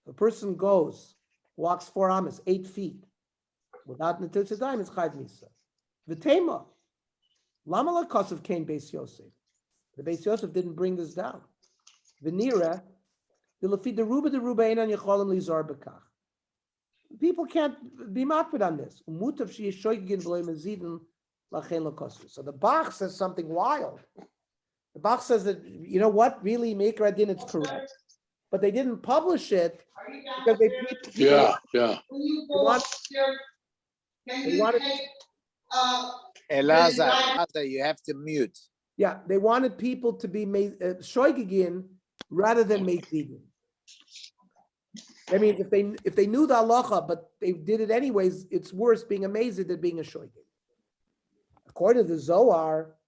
A person walks 4 amitz, 8 feet, without Netilas Yadayim, it's chayv misa. V'tema, lama l'kosav kain Beis Yosef. The Beis Yosef didn't bring this down. V'nira, v'lefi deruba einan yecholim lizar b'kach. People can't be makpid on this. Umutav she'yeshoygin v'loy mezidin. So the Bach says something wild. The Bach says that, you know what, really, Meikar Adin, it's correct. But they didn't publish it because they wanted Elazar, you have to mute. Yeah, they wanted people to be shoygigin rather than meizidin. I mean, if they knew the halacha, but they did it anyways, it's worse being a mezid than being a shoygin. According to the Zohar,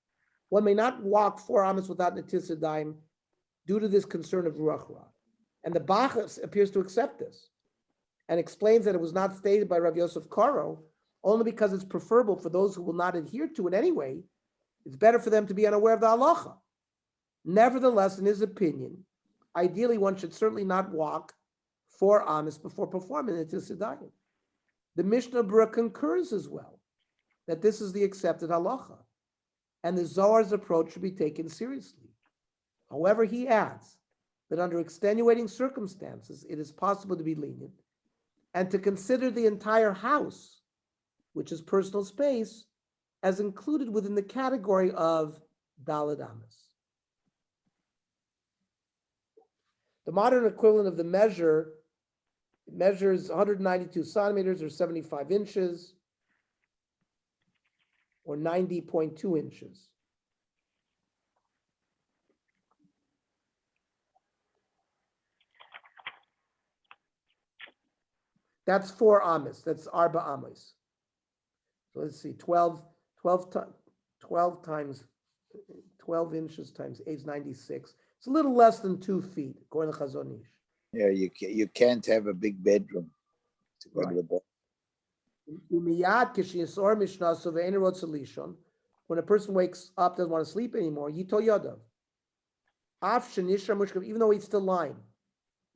one may not walk 4 amas without Netilas Yadayim due to this concern of Ruach Ra. And the Bach appears to accept this and explains that it was not stated by Rav Yosef Karo only because it's preferable for those who will not adhere to it anyway. It's better for them to be unaware of the halacha. Nevertheless, in his opinion, ideally one should certainly not walk 4 amas before performing Netilas Yadayim. The Mishnah Berurah concurs as well that this is the accepted halacha, and the Zohar's approach should be taken seriously. However, he adds that under extenuating circumstances, it is possible to be lenient and to consider the entire house, which is personal space, as included within the category of Daled Amas. The modern equivalent of the measures 192 centimeters or 75 inches, or 90.2 inches. That's 4 amas. That's arba amas. So let's see, 12 inches times 8 is 96. It's a little less than 2 feet, according to Chazon Ish. Yeah, you can't have a big bedroom to go to the bed. When a person wakes up, doesn't want to sleep anymore, Yito Yodav. Even though he's still lying.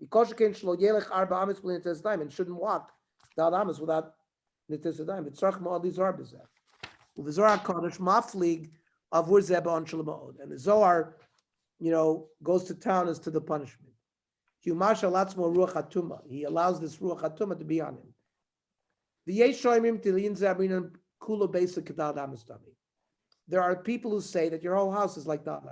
And shouldn't walk without amas without Netilas Yadayim. And the Zohar, goes to town as to the punishment. He allows this Ruach HaTumah to be on him. There are people who say that your whole house is like that.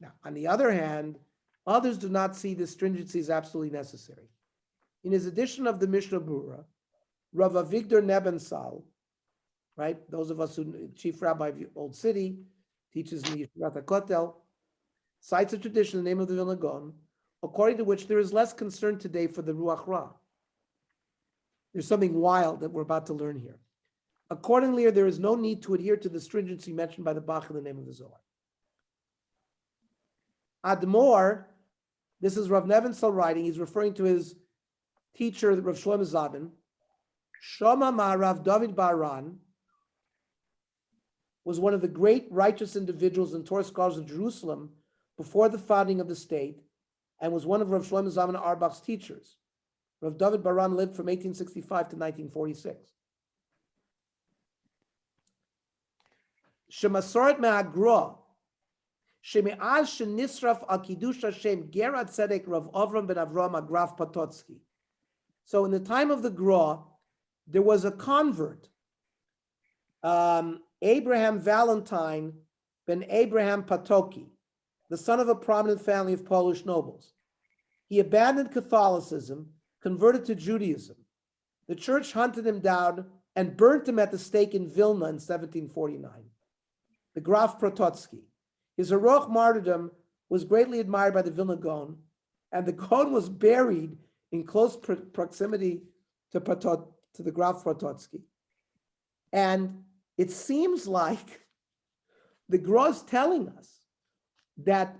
Now, on the other hand, others do not see this stringency as absolutely necessary. In his edition of the Mishnah Berurah, Rav Avigdor Nebensal right? Those of us who, chief rabbi of Old City, teaches in the Yeshivat HaKotel, cites a tradition in the name of the Vilna Gaon, according to which there is less concern today for the Ruach Ra. There's something wild that we're about to learn here. Accordingly, there is no need to adhere to the stringency mentioned by the Bach in the name of the Zohar. Admor, this is Rav Nevinsel writing, he's referring to his teacher, Rav Shlomo Zalman. Shama Ma'arav David Baran was one of the great righteous individuals and Torah scholars of Jerusalem before the founding of the state, and was one of Rav Shlomo Zalman Auerbach's teachers. Rav David Baran lived from 1865 to 1946. Shemasoret Me'agra, Sheme'az Shenisraf Al Kiddush Hashem Gerat Tzedek Rav Avram ben Avram Agraf Pototsky. So in the time of the Gra, there was a convert, Abraham Valentine ben Abraham Patoki, the son of a prominent family of Polish nobles. He abandoned Catholicism, converted to Judaism. The church hunted him down and burnt him at the stake in Vilna in 1749. The Graf Prototsky. His heroic martyrdom was greatly admired by the Vilna Gaon, and the Gaon was buried in close proximity to the Graf Prototsky. And it seems like the Gra is telling us that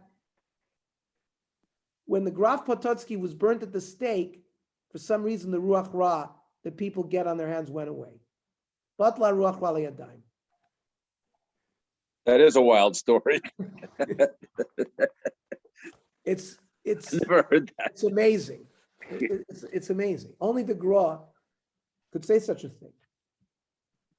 when the Graf Pototsky was burnt at the stake, for some reason the Ruach Ra that people get on their hands went away. Batla Ruach Ra liyadayim. That is a wild story. It's Never heard that. it's amazing. It's amazing. Only the Gra could say such a thing.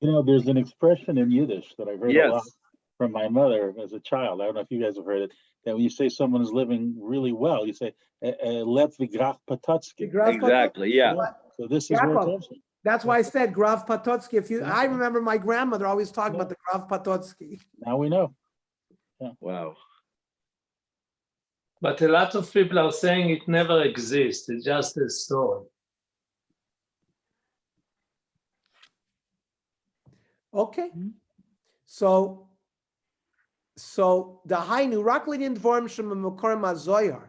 You know, there's an expression in Yiddish that I heard a lot Yes. from my mother as a child. I don't know if you guys have heard it. That when you say someone is living really well, you say "Let the Graf The Pototsky." Graf Exactly. Yeah. So this is where it Yaakov, comes from. that's why I said Graf Pototsky. I remember my grandmother always talking about the Graf Pototsky. Now we know. Wow. But a lot of people are saying it never exists. It's just a story. Okay. So the Hainu Raklin Dvorim Shem Mekorim HaZoyar.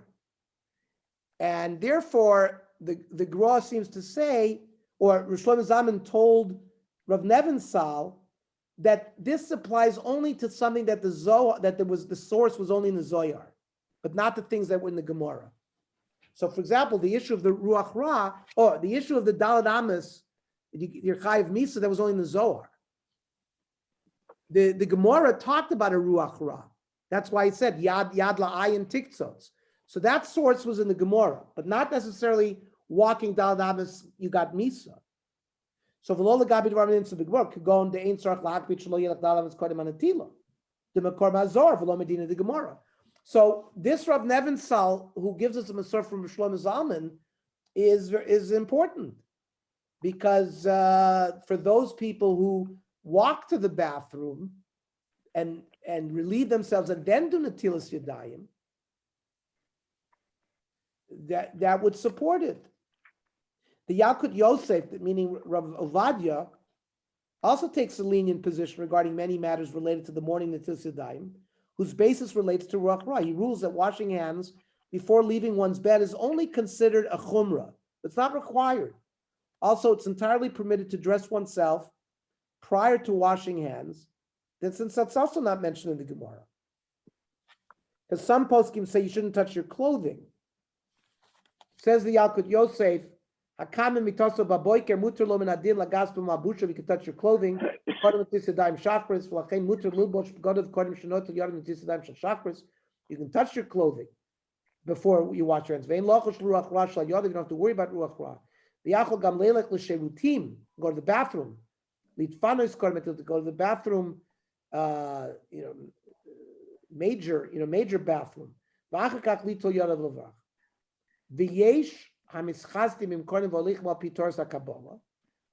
And therefore, the Gra seems to say, or Rosh Shlomo Zalman told Rav Nevinsal that this applies only to something that the source was only in the Zoyar, but not the things that were in the Gemara. So, for example, the issue of the Ruach Ra, or the issue of the Daled Amos, your Chayiv Misa, that was only in the Zohar. The Gemara talked about a Ruach Ra. That's why it said Yad La'ayin Tiktzotz. So that source was in the Gemara, but not necessarily walking Daled Amos, you got Misa. So v'lo legabi dvarim into the Gemara could go on the Ein Tzarach La'akbit Shelo Yelach Daled Amos Kodem Anatila, the Mekor Mazor v'lo Medina the Gemara. So this Rav Nevinsal, who gives us a Masor from Shlomo Zalman, is important because for those people who walk to the bathroom and relieve themselves and then do Natilas Yadayim, that would support it. The Yalkut Yosef, meaning Rav Ovadia, also takes a lenient position regarding many matters related to the morning Natilas Yadayim, whose basis relates to Ruach Ra. He rules that washing hands before leaving one's bed is only considered a chumrah. It's not required. Also, it's entirely permitted to dress oneself prior to washing hands. Since that's also not mentioned in the Gemara. Because some poskim say you shouldn't touch your clothing. Says the Yalkut Yosef, Hakamen mitoso baboiker muter lo min adin lagas b'mabusha. You can touch your clothing. You can touch your clothing before you wash your hands. You don't have to worry about ruach ra. Go to the bathroom. To go to the bathroom, major bathroom.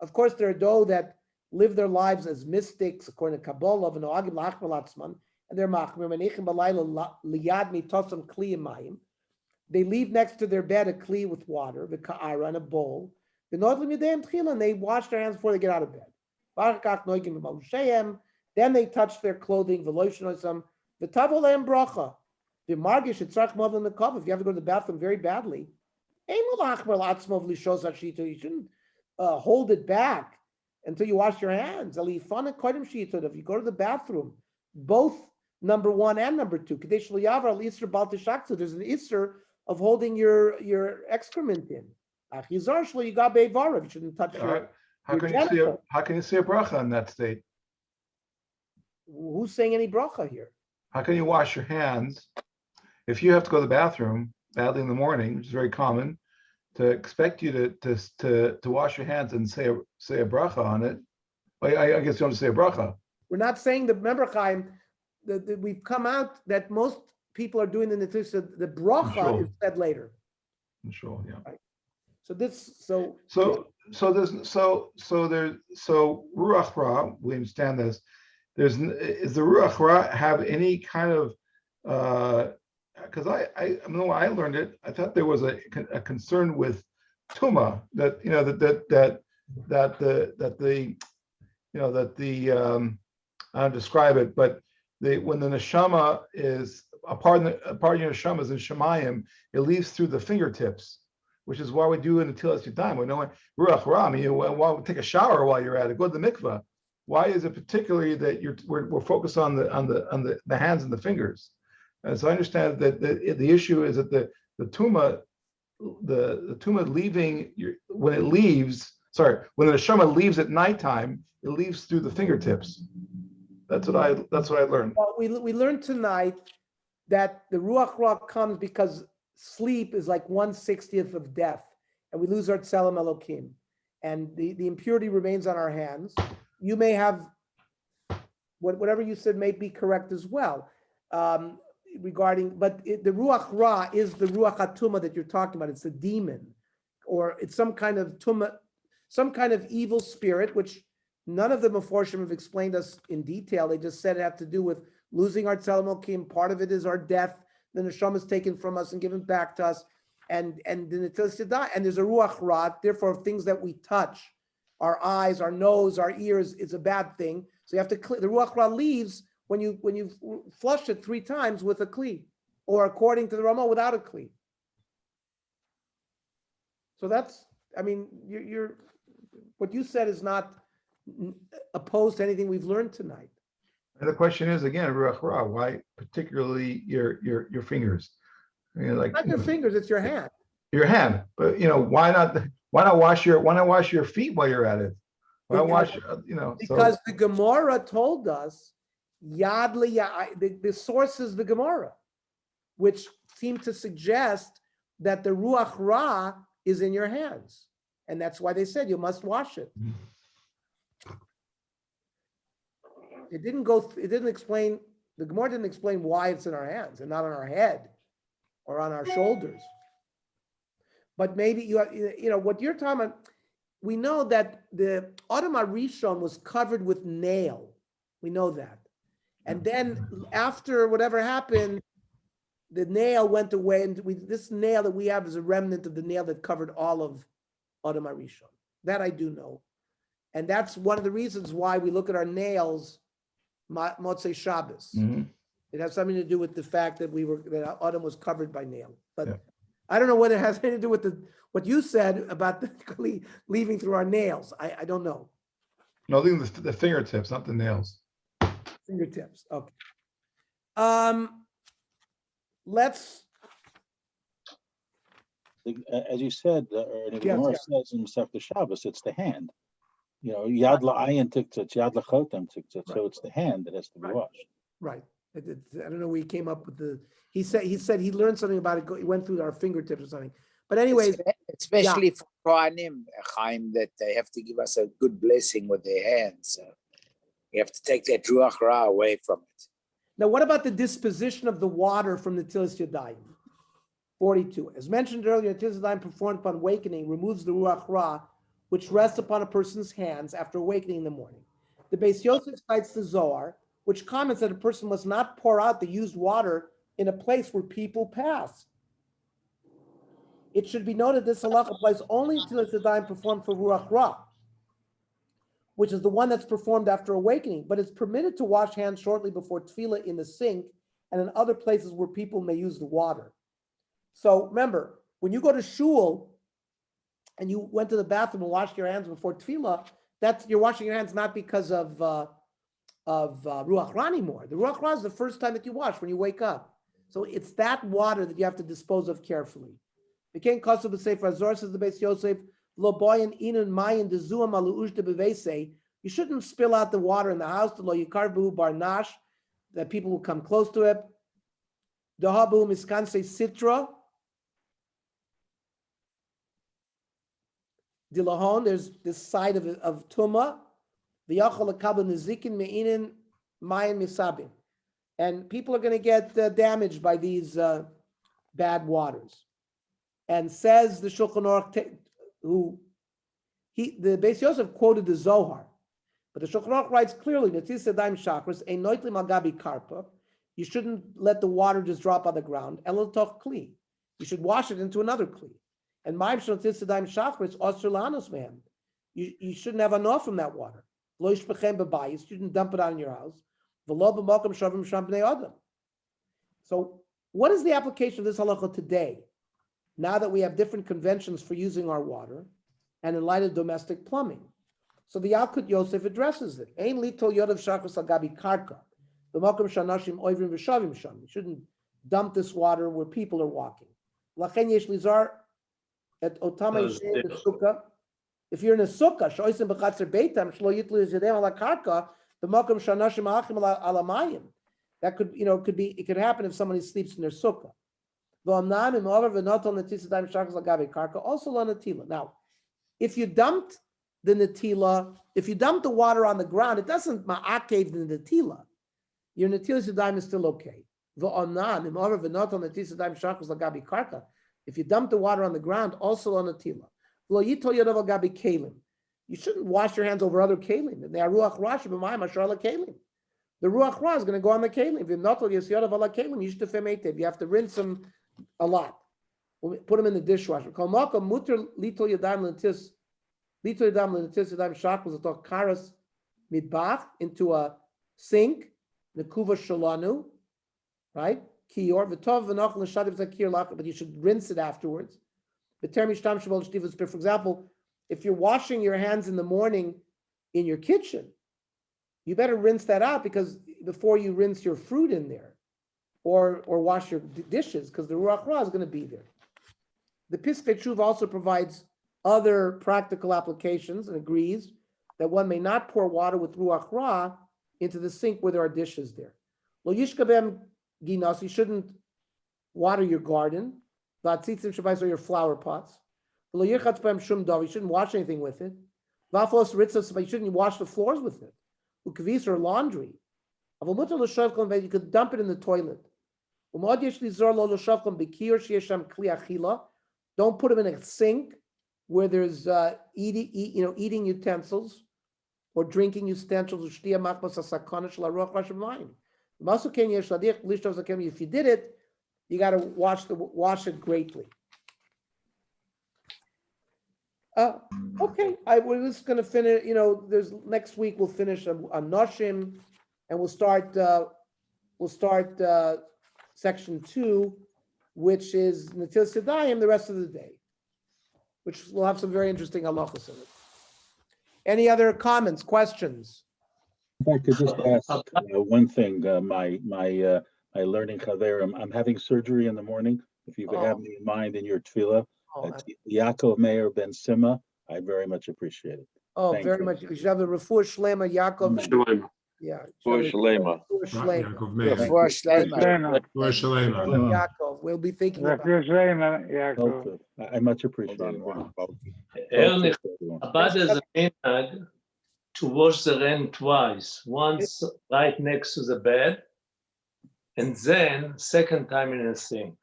Of course, there are those that live their lives as mystics according to Kabbalah, and they're they leave next to their bed a kli with water, the ka'ara, and a bowl, and they wash their hands before they get out of bed. Then they touch their clothing. If you have to go to the bathroom very badly, you shouldn't hold it back until you wash your hands. If you go to the bathroom, both number 1 and number 2, there's an Isser of holding your excrement in. You shouldn't touch your How can you see a bracha in that state? Who's saying any bracha here? How can you wash your hands if you have to go to the bathroom badly in the morning, which is very common, to expect you to wash your hands and say a bracha on it? I guess you don't say a bracha. We're not saying that. Remember, Chaim, that we've come out that most people are doing the bracha Sure. is said later. Sure, yeah. Right. So there's Ruach Ra, we understand this. Is the Ruach Ra have any kind of because I know when I learned it, I thought there was a concern with Tuma that I don't describe it, but when the neshama is a part of your neshama is in Shemayim, it leaves through the fingertips, which is why we do in the Tilas Yadayim. We know Ruach Ra, you want to take a shower while you're at it, go to the mikvah. Why is it particularly that we're focused on the hands and the fingers? And so I understand that the issue is that the tuma leaving when the neshama leaves at nighttime, it leaves through the fingertips. That's what I learned. Well, we learned tonight that the Ruach Ra comes because sleep is like 1/60th of death, and we lose our Tzelem Elokim, and the impurity remains on our hands. You may have whatever you said may be correct as well regarding, but the Ruach Ra is the Ruach HaTuma that you're talking about. It's a demon, or it's some kind of Tuma, some kind of evil spirit, which none of the Meforshim have explained us in detail. They just said it had to do with losing our Tzelem Elokim. Part of it is our death. The neshama is taken from us and given back to us, and then it tells you to die. And there's a Ruach Ra, therefore things that we touch, our eyes, our nose, our ears, is a bad thing. So you have to clean. The Ruach Ra leaves when you flush it 3 times with a kli, or according to the Ramah, without a kli. So that's, I mean, you're what you said is not opposed to anything we've learned tonight. And the question is again, Ruach Ra, why particularly your fingers? Not your fingers, it's your hand. Your hand, but why not wash your feet while you're at it? Why wash Because the Gemara told us the source is the Gemara, which seemed to suggest that the Ruach Ra is in your hands, and that's why they said you must wash it. It didn't explain. The Gemara didn't explain why it's in our hands and not on our head or on our shoulders. But maybe what you're talking about. We know that the Adam HaRishon was covered with nail. We know that. And then after whatever happened, the nail went away. And this nail that we have is a remnant of the nail that covered all of Adam HaRishon. That I do know. And that's one of the reasons why we look at our nails Motzei Shabbos. Mm-hmm. It has something to do with the fact that that Adam was covered by nail. But yeah. I don't know what it has anything to do with what you said about the leaving through our nails. I don't know. No, leaving the fingertips, not the nails. Fingertips. Okay. Let's. As you said, the Gemara says in Masechta Shabbos, it's the hand. Yad la'ayin tiktzat, yad lachotem tiktzat. So it's the hand that has to be washed. Right. I don't know where he came up with the. He said he learned something about it. He went through our fingertips or something. But anyways, especially for Kohanim, Chaim, that they have to give us a good blessing with their hands. So you have to take that Ruach Ra away from it. Now, what about the disposition of the water from the Tilas Yadayim? 42. As mentioned earlier, Tilas Yadayim performed upon awakening removes the Ruach Ra, which rests upon a person's hands after awakening in the morning. The Beis Yosef cites the Zohar, which comments that a person must not pour out the used water in a place where people pass. It should be noted this halacha applies only to the Tilas Yadayim performed for Ruach Ra. which is the one that's performed after awakening, but it's permitted to wash hands shortly before tefillah in the sink and in other places where people may use the water. So remember, when you go to shul and you went to the bathroom and washed your hands before tefillah, you're washing your hands not because of Ruach Ra anymore. The Ruach Ra is the first time that you wash when you wake up. So it's that water that you have to dispose of carefully. You can't cause the Sefer Azor, says the Beis Yosef, Lo boyin inun mayin de zuam alu ushte bevese. You shouldn't spill out the water in the house, the lo yikarbu barnash, that people will come close to it. Dahabu miskanse sitra. Dilahon, there's this side of Tuma. V'yachol akabel nezikin me'inin mayin misabim. And people are going to get damaged by these bad waters. And says the Shulchan Aruch, the Beis Yosef quoted the Zohar, but the Shulchan Aruch writes clearly, Netis Yadayim Shakras, ein noitli magabi karpa. You shouldn't let the water just drop on the ground. Elul toch kli. You should wash it into another kli. And ma'im shel Netis Yadayim Shakras osur lanos mehem. You shouldn't have enough from that water. Lo yishpechem b'bayis. You shouldn't dump it out in your house. V'lo b'makom shavim sham b'nei adam. So, what is the application of this halacha today? Now that we have different conventions for using our water, and in light of domestic plumbing. So the Yalkut Yosef addresses it. Ein litol yodav shachos al gabi karka. B'makom shanashim oivrim v'shavim sham. You shouldn't dump this water where people are walking. Lachen yesh lizar et otama yishem b'sukkah. If you're in a sukkah, shoysim b'chatzer beitam shlo yitlu yizedem ala karka, b'makom shanashim achim ala mayim. That could, it could happen if somebody sleeps in their sukkah. Also now, if you dumped the netila, if you dump the water on the ground, it doesn't ma'akev the netila. Your netila yadayim is still okay. If you dump the water on the ground, also on netila. You shouldn't wash your hands over other kelim. The Ruach Ra is going to go on the kelim. You have to rinse them a lot. We'll put them in the dishwasher. Into a sink, nekuva shalanu, right? But you should rinse it afterwards. For example, if you're washing your hands in the morning in your kitchen, you better rinse that out because before you rinse your fruit in there or wash your dishes, because the Ruach Ra is going to be there. The Piskei Tshuva also provides other practical applications and agrees that one may not pour water with Ruach Ra into the sink where there are dishes there. Lo yishkabem ginas, you shouldn't water your garden, vatzitzim shabais or your flower pots. Lo yirchatz b'hem shum davar, you shouldn't wash anything with it. Vafos ritzos, but you shouldn't wash the floors with it. Ukvis or laundry. You could dump it in the toilet. Don't put them in a sink where there's eating utensils or drinking utensils. If you did it, you got to wash it greatly. Okay, we're just going to finish. There's next week we'll finish on Noshim, and we'll start section 2, which is Netilas Yadayim the rest of the day, which will have some very interesting halachos in it. Any other comments, questions? If I could just ask one thing, my learning chaver, I'm having surgery in the morning. If you could have me in mind in your tefillah, Yaakov Meir Ben Sima, I very much appreciate it. Thank very much. You should have a refuah shlema, Yaakov. Yeah. Refuah shlema. Refuah shlema. Yaakov. We'll be thinking about it. Okay. I much appreciate it. Chabad is a minhag to wash the ren twice. Once right next to the bed, and then second time in the sink.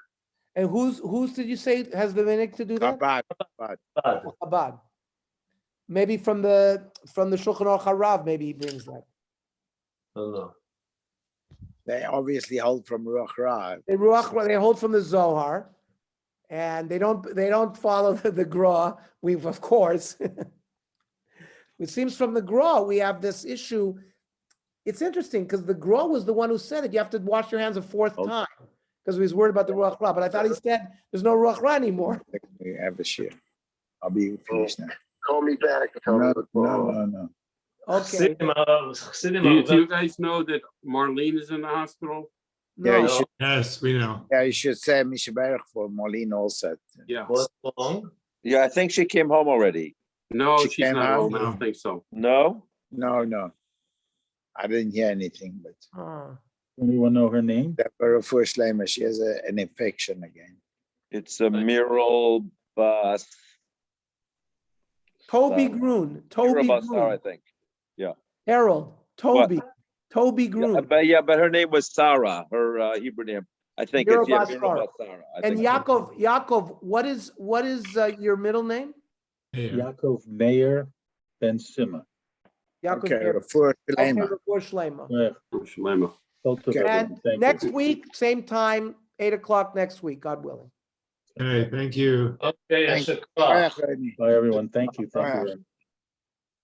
And who's did you say has the minhag to do that? Chabad. Maybe from the Shulchan Aruch Harav, maybe he brings that. No. They obviously hold from Ruach Ra. They hold from the Zohar, and they don't follow the Gra. We It seems from the Gra, we have this issue. It's interesting because the Gra was the one who said it. You have to wash your hands a fourth Oh. time because he was worried about the Ruach Ra. But I thought he said there's no Ruach Ra anymore. We have a share. I'll be finished now. Call me back to tell me No, what's no, wrong. no, no. Okay. Chassidim Do you are guys know that Marlene is in the hospital? Yeah, you No. should, Yes, we know. yeah, you should say Mishaberach for Molin also. Yeah. what's wrong? Yeah, I think she came home already. No, She she's came not out? home. I No. don't think so. No? No, no. I didn't hear anything, but Ah. Anyone know her name? that for a first lamer, she has an infection again. It's a Miro Bas. Toby Sarah. Grun. Miro Toby Basar, I Grun. think. Harold. Toby. Toby Yeah, Grun. but her name was Sarah, her Hebrew name. I think Miro it's yeah, Bas Miro Sarah. Basara. I And think so. Yaakov, what is your middle name? Yeah. Yaakov Meir Ben Sima. Yaakov Okay, Meir. for Okay, Shlema. Refuah Shlema. Shalema. And next week, same time, 8 o'clock next week, God willing. Okay, thank you. Okay, Thank- Yashar Koach. Bye, everyone. Thank you. Thank you. Bye. very much.